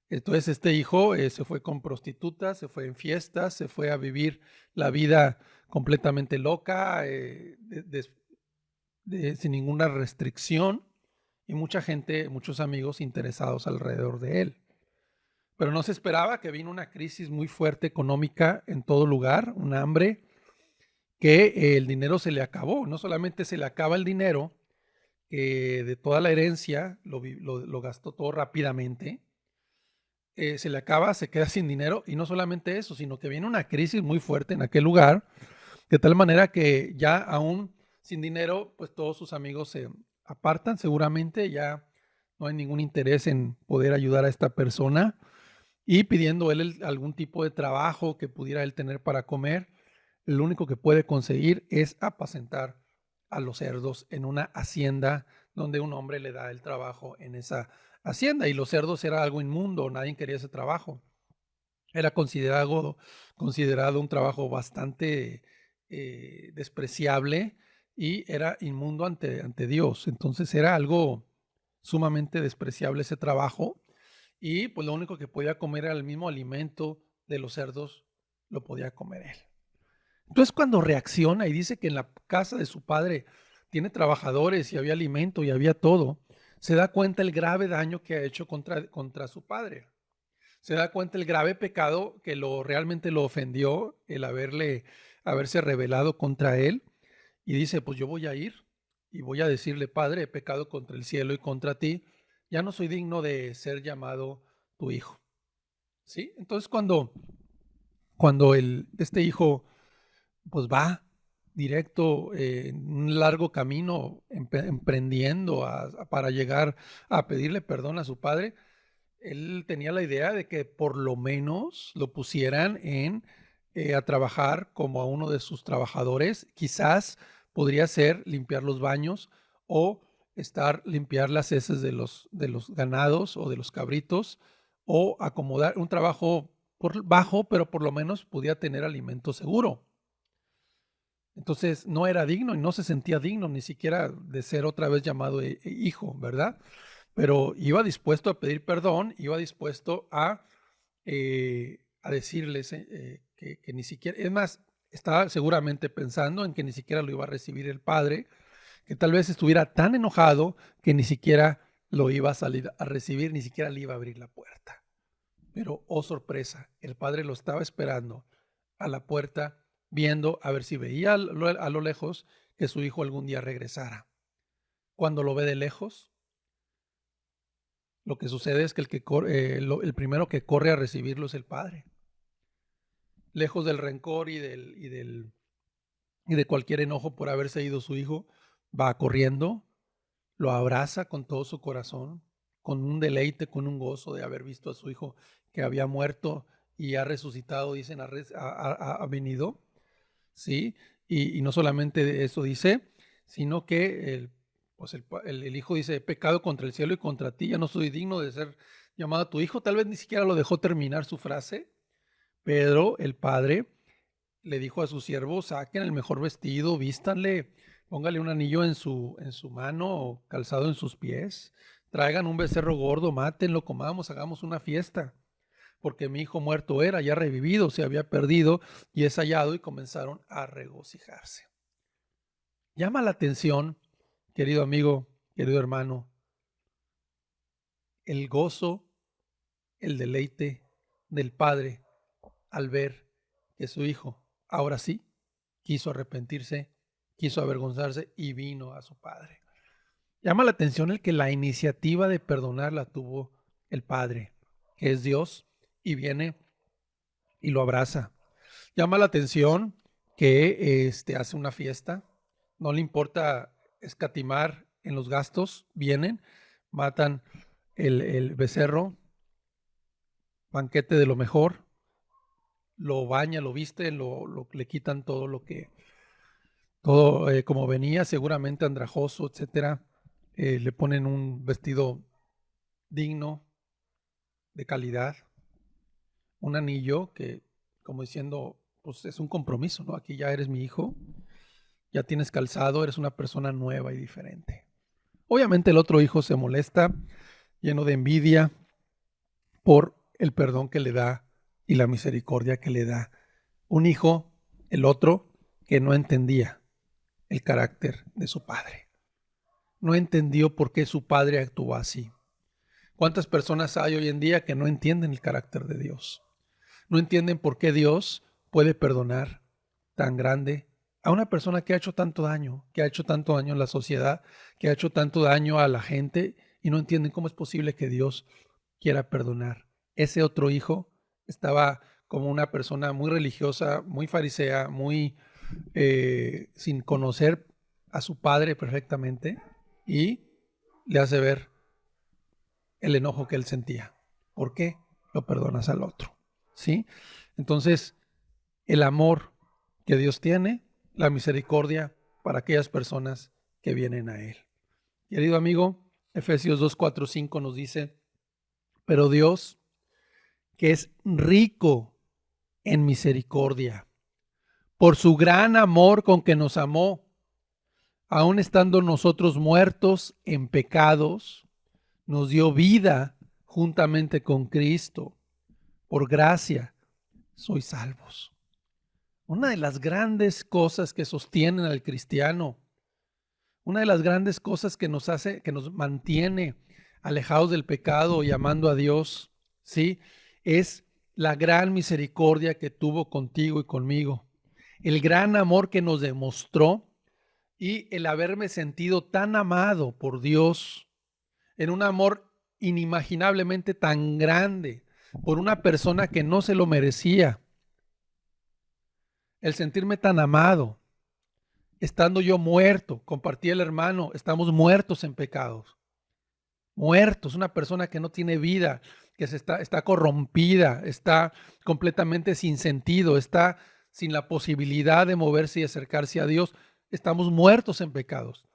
Entonces este hijo se fue con prostitutas, se fue en fiestas, se fue a vivir la vida completamente loca, sin ninguna restricción, y mucha gente, muchos amigos interesados alrededor de él. Pero no se esperaba que vino una crisis muy fuerte económica en todo lugar, un hambre, que el dinero se le acabó. No solamente se le acaba el dinero, que de toda la herencia lo gastó todo rápidamente, se le acaba, se queda sin dinero, y no solamente eso, sino que viene una crisis muy fuerte en aquel lugar, de tal manera que ya aún sin dinero, pues todos sus amigos se apartan, seguramente ya no hay ningún interés en poder ayudar a esta persona, y pidiendo él algún tipo de trabajo que pudiera él tener para comer, lo único que puede conseguir es apacentar a los cerdos en una hacienda donde un hombre le da el trabajo en esa hacienda, y los cerdos era algo inmundo, nadie quería ese trabajo. Era considerado un trabajo bastante despreciable, y era inmundo ante Dios. Entonces era algo sumamente despreciable ese trabajo, y pues lo único que podía comer era el mismo alimento de los cerdos, lo podía comer él. Entonces cuando reacciona y dice que en la casa de su padre tiene trabajadores y había alimento y había todo, se da cuenta el grave daño que ha hecho contra su padre. Se da cuenta el grave pecado que realmente lo ofendió, el haberse rebelado contra él, y dice: pues yo voy a ir y voy a decirle: Padre, he pecado contra el cielo y contra ti, ya no soy digno de ser llamado tu hijo. ¿Sí? Entonces cuando este hijo pues va directo en un largo camino, emprendiendo para llegar a pedirle perdón a su padre, él tenía la idea de que por lo menos lo pusieran a trabajar como a uno de sus trabajadores. Quizás podría ser limpiar los baños, o limpiar las heces de los ganados o de los cabritos, o acomodar un trabajo bajo, pero por lo menos podía tener alimento seguro. Entonces no era digno y no se sentía digno ni siquiera de ser otra vez llamado hijo, ¿verdad? Pero iba dispuesto a pedir perdón, iba dispuesto a decirles que ni siquiera, es más, estaba seguramente pensando en que ni siquiera lo iba a recibir el padre, que tal vez estuviera tan enojado que ni siquiera lo iba a salir a recibir, ni siquiera le iba a abrir la puerta. Pero, oh sorpresa, el padre lo estaba esperando a la puerta, viendo a ver si veía a lo lejos que su hijo algún día regresara. Cuando lo ve de lejos, lo que sucede es que el primero que corre a recibirlo es el padre. Lejos del rencor y de cualquier enojo por haberse ido su hijo, va corriendo, lo abraza con todo su corazón, con un deleite, con un gozo de haber visto a su hijo que había muerto y ha resucitado, dicen, ha venido, ¿sí? Y no solamente eso dice, sino que Pues el hijo dice, he pecado contra el cielo y contra ti, ya no soy digno de ser llamado tu hijo. Tal vez ni siquiera lo dejó terminar su frase. Pedro, el padre, le dijo a sus siervos, saquen el mejor vestido, vístanle, póngale un anillo en su mano, calzado en sus pies, traigan un becerro gordo, mátenlo, comamos, hagamos una fiesta, porque mi hijo muerto era, ya revivido, se había perdido y es hallado, y comenzaron a regocijarse. Llama la atención, querido amigo, querido hermano, el gozo, el deleite del padre al ver que su hijo, ahora sí, quiso arrepentirse, quiso avergonzarse y vino a su padre. Llama la atención el que la iniciativa de perdonar la tuvo el Padre, que es Dios, y viene y lo abraza. Llama la atención que hace una fiesta, no le importa escatimar en los gastos, vienen, matan el becerro, banquete de lo mejor, lo baña, lo viste, le quitan todo lo que, todo como venía, seguramente andrajoso, etcétera. Le ponen un vestido digno, de calidad, un anillo que, como diciendo, pues es un compromiso, ¿no? Aquí ya eres mi hijo, ya tienes calzado, eres una persona nueva y diferente. Obviamente el otro hijo se molesta, lleno de envidia por el perdón que le da y la misericordia que le da. Un hijo, el otro, que no entendía el carácter de su padre. No entendió por qué su padre actuó así. ¿Cuántas personas hay hoy en día que no entienden el carácter de Dios? No entienden por qué Dios puede perdonar tan grande a una persona que ha hecho tanto daño, que ha hecho tanto daño a la sociedad, que ha hecho tanto daño a la gente, y no entienden cómo es posible que Dios quiera perdonar. Ese otro hijo estaba como una persona muy religiosa, muy farisea, muy sin conocer a su padre perfectamente, y le hace ver el enojo que él sentía. ¿Por qué lo perdonas al otro? ¿Sí? Entonces, el amor que Dios tiene, la misericordia para aquellas personas que vienen a Él. Querido amigo, Efesios 2, 4, 5 nos dice, pero Dios, que es rico en misericordia, por su gran amor con que nos amó, aun estando nosotros muertos en pecados, nos dio vida juntamente con Cristo. Por gracia sois salvos. Una de las grandes cosas que sostienen al cristiano, una de las grandes cosas que nos hace, que nos mantiene alejados del pecado y amando a Dios, ¿sí? Es la gran misericordia que tuvo contigo y conmigo. El gran amor que nos demostró y el haberme sentido tan amado por Dios, en un amor inimaginablemente tan grande por una persona que no se lo merecía. El sentirme tan amado, estando yo muerto, compartí el hermano, estamos muertos en pecados. Muertos, una persona que no tiene vida, que está corrompida, está completamente sin sentido, está sin la posibilidad de moverse y acercarse a Dios. Estamos muertos en pecados.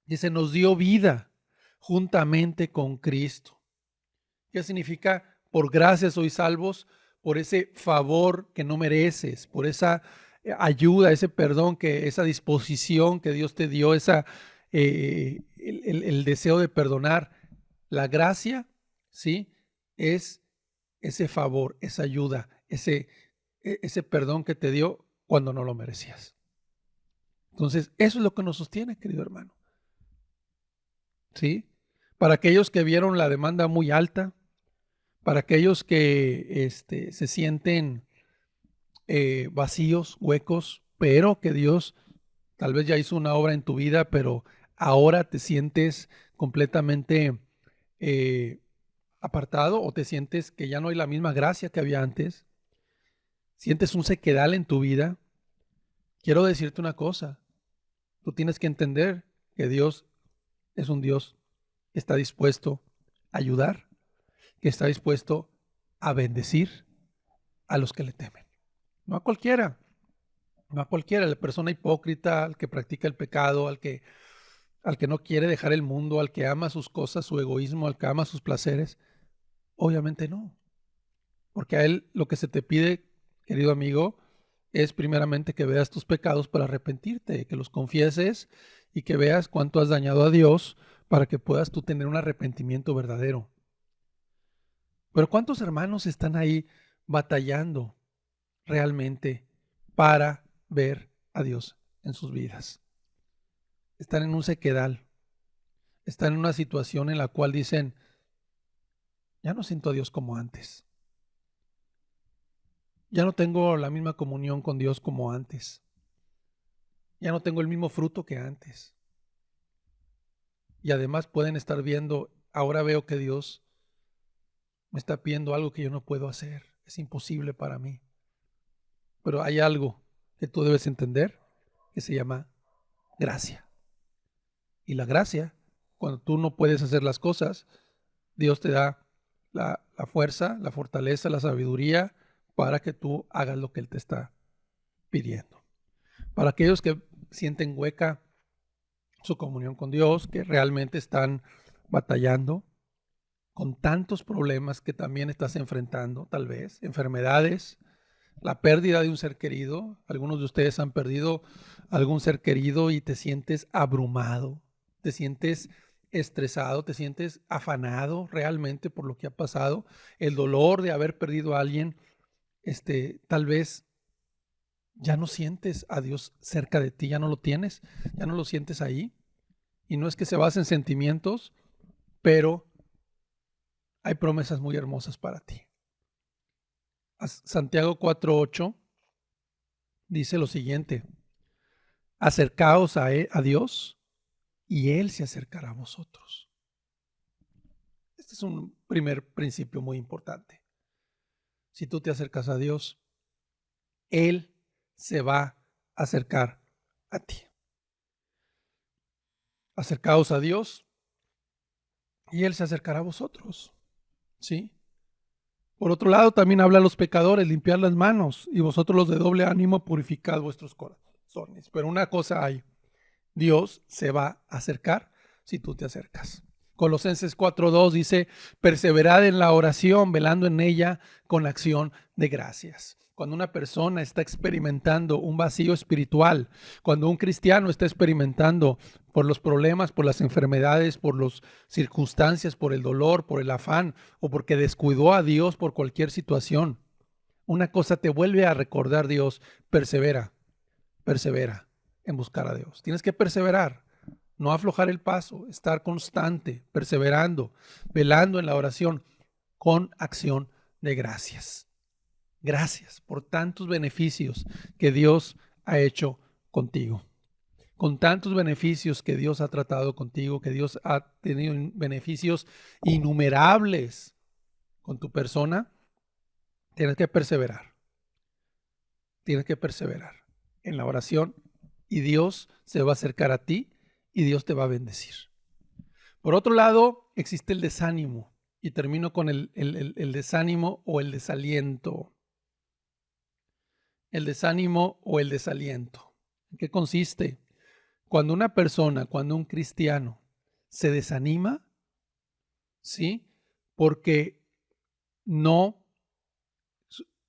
Y se nos dio vida juntamente con Cristo. ¿Qué significa? Por gracia sois salvos, por ese favor que no mereces, por esa ayuda, ese perdón, esa disposición que Dios te dio, el deseo de perdonar. La gracia, ¿sí? Es ese favor, esa ayuda, ese perdón que te dio cuando no lo merecías. Entonces, eso es lo que nos sostiene, querido hermano. ¿Sí? Para aquellos que vieron la demanda muy alta, para aquellos que se sienten vacíos, huecos, pero que Dios tal vez ya hizo una obra en tu vida, pero ahora te sientes completamente apartado, o te sientes que ya no hay la misma gracia que había antes, sientes un sequedal en tu vida. Quiero decirte una cosa, tú tienes que entender que Dios es un Dios que está dispuesto a ayudar, que está dispuesto a bendecir a los que le temen. No a cualquiera, no a cualquiera, a la persona hipócrita, al que practica el pecado, al que al que no quiere dejar el mundo, al que ama sus cosas, su egoísmo, al que ama sus placeres? Obviamente no. Porque a Él lo que se te pide, querido amigo, es primeramente que veas tus pecados para arrepentirte, que los confieses y que veas cuánto has dañado a Dios para que puedas tú tener un arrepentimiento verdadero. Pero ¿cuántos hermanos están ahí batallando realmente para ver a Dios en sus vidas? Están en un sequedal, están en una situación en la cual dicen, ya no siento a Dios como antes. Ya no tengo la misma comunión con Dios como antes. Ya no tengo el mismo fruto que antes. Y además pueden estar viendo, ahora veo que Dios me está pidiendo algo que yo no puedo hacer. Es imposible para mí. Pero hay algo que tú debes entender que se llama gracia. Y la gracia, cuando tú no puedes hacer las cosas, Dios te da la fuerza, la fortaleza, la sabiduría para que tú hagas lo que Él te está pidiendo. Para aquellos que sienten hueca su comunión con Dios, que realmente están batallando con tantos problemas que también estás enfrentando, tal vez, enfermedades, la pérdida de un ser querido. Algunos de ustedes han perdido algún ser querido y te sientes abrumado, te sientes estresado, te sientes afanado realmente por lo que ha pasado. El dolor de haber perdido a alguien, tal vez ya no sientes a Dios cerca de ti, ya no lo tienes, ya no lo sientes ahí. Y no es que se base en sentimientos, pero hay promesas muy hermosas para ti. Santiago 4:8 dice lo siguiente: acercaos a Dios y Él se acercará a vosotros. Este es un primer principio muy importante. Si tú te acercas a Dios, Él se va a acercar a ti. Acercaos a Dios y Él se acercará a vosotros. ¿Sí? Por otro lado, también habla a los pecadores, limpiar las manos, y vosotros los de doble ánimo, purificad vuestros corazones. Pero una cosa hay: Dios se va a acercar si tú te acercas. Colosenses 4:2 dice: perseverad en la oración, velando en ella con acción de gracias. Cuando una persona está experimentando un vacío espiritual, cuando un cristiano está experimentando por los problemas, por las enfermedades, por las circunstancias, por el dolor, por el afán o porque descuidó a Dios por cualquier situación, una cosa te vuelve a recordar: Dios, persevera en buscar a Dios. Tienes que perseverar, no aflojar el paso, estar constante, perseverando, velando en la oración con acción de gracias. Gracias por tantos beneficios que Dios ha hecho contigo. Con tantos beneficios que Dios ha tratado contigo, que Dios ha tenido beneficios innumerables con tu persona, tienes que perseverar. Tienes que perseverar en la oración y Dios se va a acercar a ti y Dios te va a bendecir. Por otro lado, existe el desánimo, y termino con el desánimo o el desaliento. El desánimo o el desaliento. ¿En qué consiste? Cuando una persona, cuando un cristiano se desanima, ¿sí? Porque no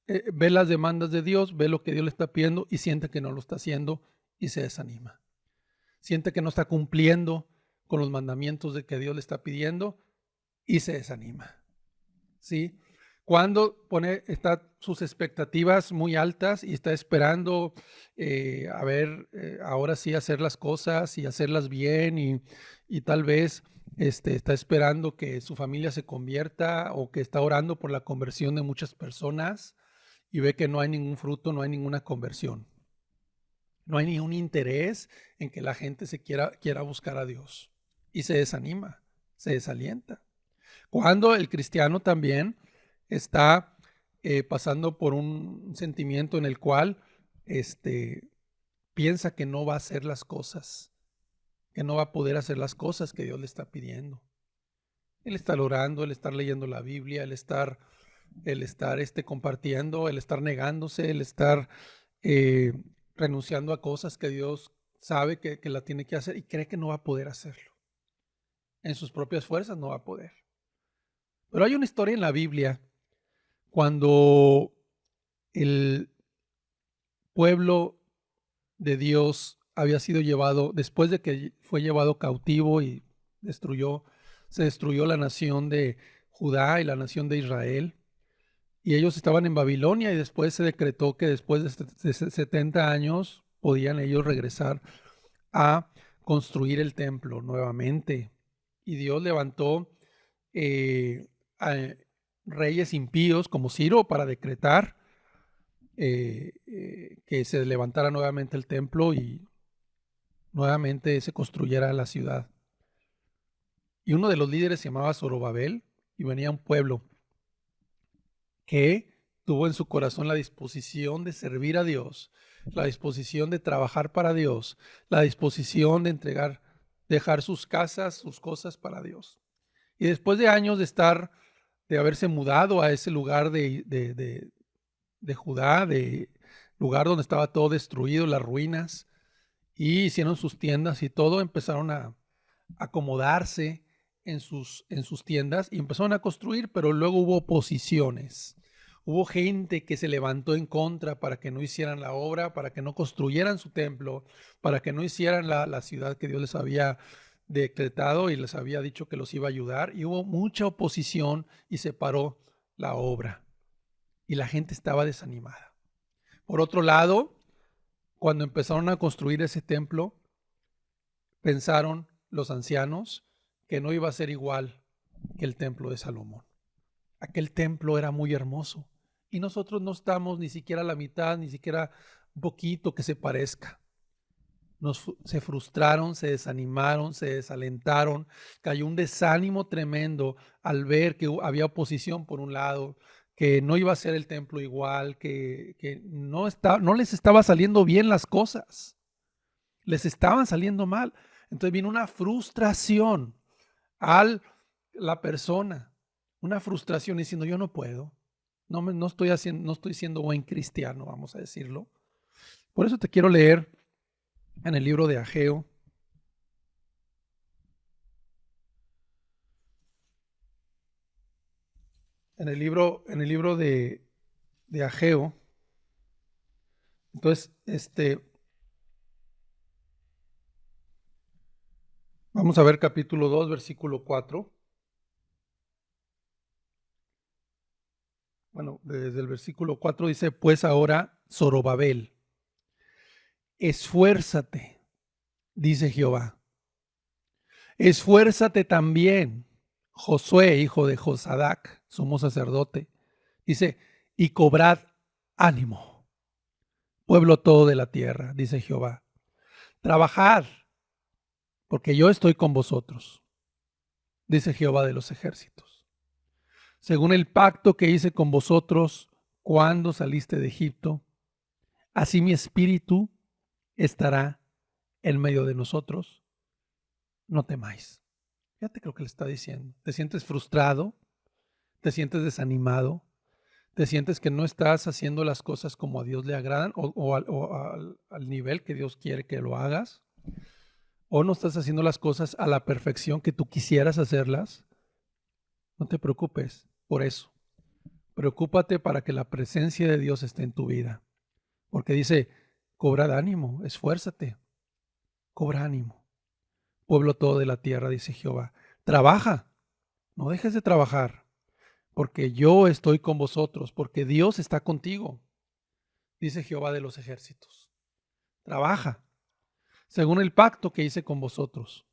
ve las demandas de Dios, ve lo que Dios le está pidiendo y siente que no lo está haciendo y se desanima. Siente que no está cumpliendo con los mandamientos de que Dios le está pidiendo y se desanima. ¿Sí? Cuando está sus expectativas muy altas y está esperando ahora sí hacer las cosas y hacerlas bien y tal vez está esperando que su familia se convierta o que está orando por la conversión de muchas personas y ve que no hay ningún fruto, no hay ninguna conversión. No hay ningún interés en que la gente quiera buscar a Dios y se desanima, se desalienta. Cuando el cristiano también está pasando por un sentimiento en el cual piensa que no va a hacer las cosas, que no va a poder hacer las cosas que Dios le está pidiendo. El estar orando, el estar leyendo la Biblia, el estar compartiendo, el estar negándose, el estar renunciando a cosas que Dios sabe que la tiene que hacer y cree que no va a poder hacerlo. En sus propias fuerzas no va a poder. Pero hay una historia en la Biblia cuando el pueblo de Dios había sido llevado, después de que fue llevado cautivo y se destruyó la nación de Judá y la nación de Israel. Y ellos estaban en Babilonia y después se decretó que después de 70 años podían ellos regresar a construir el templo nuevamente. Y Dios levantó a reyes impíos como Ciro para decretar que se levantara nuevamente el templo y nuevamente se construyera la ciudad. Y uno de los líderes se llamaba Zorobabel y venía un pueblo que tuvo en su corazón la disposición de servir a Dios, la disposición de trabajar para Dios, la disposición de dejar sus casas, sus cosas para Dios. Y después de años de haberse mudado a ese lugar de Judá, de lugar donde estaba todo destruido, las ruinas, y hicieron sus tiendas y todo, empezaron a acomodarse en sus tiendas y empezaron a construir, pero luego hubo oposiciones. Hubo gente que se levantó en contra para que no hicieran la obra, para que no construyeran su templo, para que no hicieran la ciudad que Dios les había decretado y les había dicho que los iba a ayudar. Y hubo mucha oposición y se paró la obra. Y la gente estaba desanimada. Por otro lado, cuando empezaron a construir ese templo, pensaron los ancianos que no iba a ser igual que el templo de Salomón. Aquel templo era muy hermoso y nosotros no estamos ni siquiera a la mitad, ni siquiera un poquito que se parezca. Se frustraron, se desanimaron, se desalentaron, cayó un desánimo tremendo al ver que había oposición por un lado, que no iba a ser el templo igual, que no les estaba saliendo bien las cosas, les estaban saliendo mal. Entonces vino una frustración a la persona, una frustración diciendo yo no puedo, no estoy siendo buen cristiano, vamos a decirlo. Por eso te quiero leer en el libro de Ageo. En el libro de Ageo. Entonces, vamos a ver capítulo 2, versículo 4. Bueno, desde el versículo 4 dice, pues ahora, Zorobabel, esfuérzate, dice Jehová. Esfuérzate también, Josué, hijo de Josadac, sumo sacerdote. Dice, y cobrad ánimo, pueblo todo de la tierra, dice Jehová. Trabajad, porque yo estoy con vosotros, dice Jehová de los ejércitos. Según el pacto que hice con vosotros cuando saliste de Egipto, así mi espíritu estará en medio de nosotros. No temáis. Fíjate lo que le está diciendo. ¿Te sientes frustrado? ¿Te sientes desanimado? ¿Te sientes que no estás haciendo las cosas como a Dios le agradan o al nivel que Dios quiere que lo hagas? ¿O no estás haciendo las cosas a la perfección que tú quisieras hacerlas? No te preocupes por eso. Preocúpate para que la presencia de Dios esté en tu vida. Porque dice, cobrad ánimo, esfuérzate, cobra ánimo. Pueblo todo de la tierra, dice Jehová. Trabaja, no dejes de trabajar, porque yo estoy con vosotros, porque Dios está contigo, dice Jehová de los ejércitos. Trabaja, según el pacto que hice con vosotros.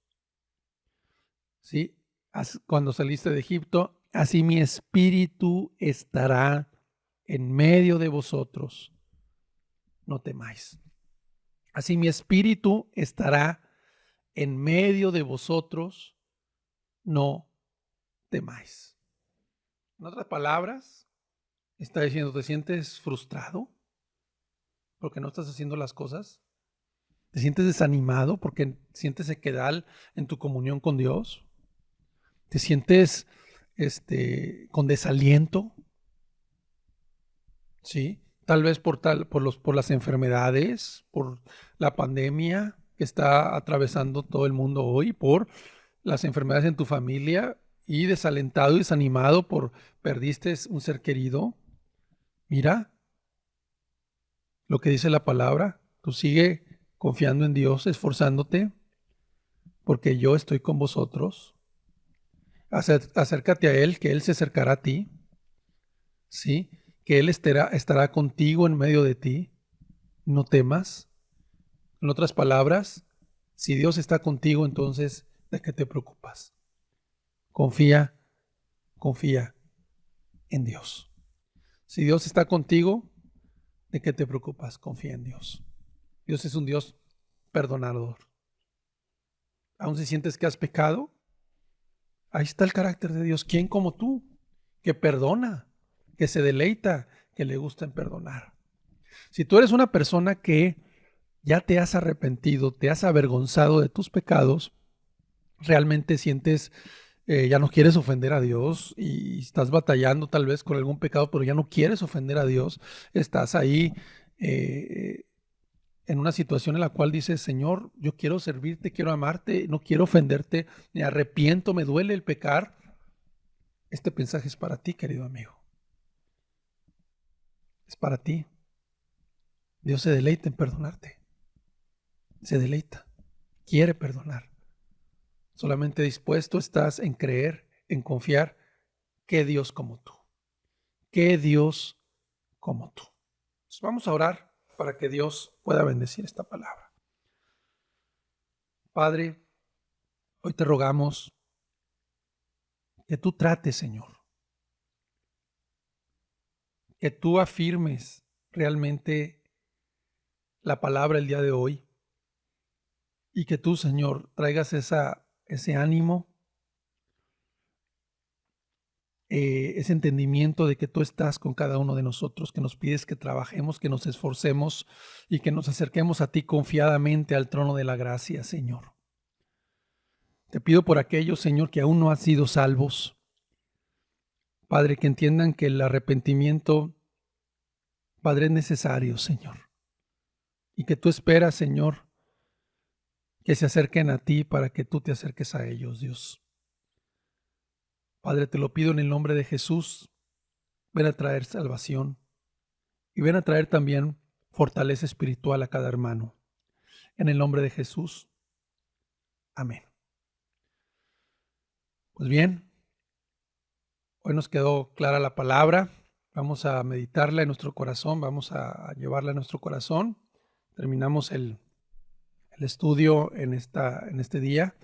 ¿Sí? Cuando saliste de Egipto, así mi espíritu estará en medio de vosotros. No temáis. Así mi espíritu estará en medio de vosotros. No temáis. En otras palabras, está diciendo, ¿te sientes frustrado porque no estás haciendo las cosas? ¿Te sientes desanimado porque sientes sequedad en tu comunión con Dios? ¿Te sientes con desaliento? ¿Sí? Tal vez por las enfermedades, por la pandemia que está atravesando todo el mundo hoy por las enfermedades en tu familia y desalentado y desanimado por perdiste un ser querido. Mira lo que dice la palabra. Tú sigue confiando en Dios, esforzándote, porque yo estoy con vosotros. Acércate a Él, que Él se acercará a ti, ¿sí? Que Él estará contigo en medio de ti. No temas. En otras palabras, si Dios está contigo, entonces, ¿de qué te preocupas? Confía en Dios. Si Dios está contigo, ¿de qué te preocupas? Confía en Dios. Dios es un Dios perdonador. Aún si sientes que has pecado, ahí está el carácter de Dios. ¿Quién como tú? Que perdona, que se deleita, que le gusta en perdonar. Si tú eres una persona que ya te has arrepentido, te has avergonzado de tus pecados, realmente sientes, ya no quieres ofender a Dios y estás batallando tal vez con algún pecado, pero ya no quieres ofender a Dios, estás ahí en una situación en la cual dices, Señor, yo quiero servirte, quiero amarte, no quiero ofenderte, me arrepiento, me duele el pecar. Este mensaje es para ti, querido amigo. Es para ti. Dios se deleita en perdonarte. Se deleita, quiere perdonar. Solamente dispuesto estás en creer, en confiar que Dios como tú. Que Dios como tú. Entonces vamos a orar para que Dios pueda bendecir esta palabra. Padre, hoy te rogamos que tú trates, Señor. Que tú afirmes realmente la palabra el día de hoy. Y que tú, Señor, traigas ese ánimo, ese entendimiento de que tú estás con cada uno de nosotros, que nos pides que trabajemos, que nos esforcemos y que nos acerquemos a ti confiadamente al trono de la gracia, Señor. Te pido por aquellos, Señor, que aún no han sido salvos. Padre, que entiendan que el arrepentimiento, Padre, es necesario, Señor. Y que tú esperas, Señor, que se acerquen a ti para que tú te acerques a ellos, Dios. Padre, te lo pido en el nombre de Jesús. Ven a traer salvación y ven a traer también fortaleza espiritual a cada hermano. En el nombre de Jesús. Amén. Pues bien, hoy nos quedó clara la palabra. Vamos a meditarla en nuestro corazón, vamos a llevarla a nuestro corazón. Terminamos el estudio en este día.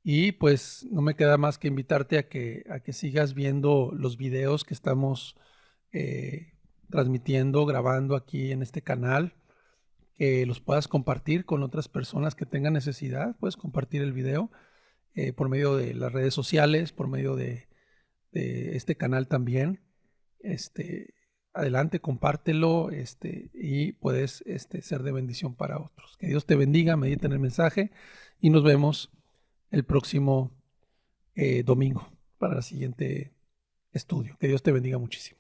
Y pues no me queda más que invitarte a que sigas viendo los videos que estamos transmitiendo, grabando aquí en este canal, que los puedas compartir con otras personas que tengan necesidad. Puedes compartir el video por medio de las redes sociales, por medio de este canal también. Adelante, compártelo y puedes ser de bendición para otros. Que Dios te bendiga, medita en el mensaje y nos vemos el próximo domingo para el siguiente estudio. Que Dios te bendiga muchísimo.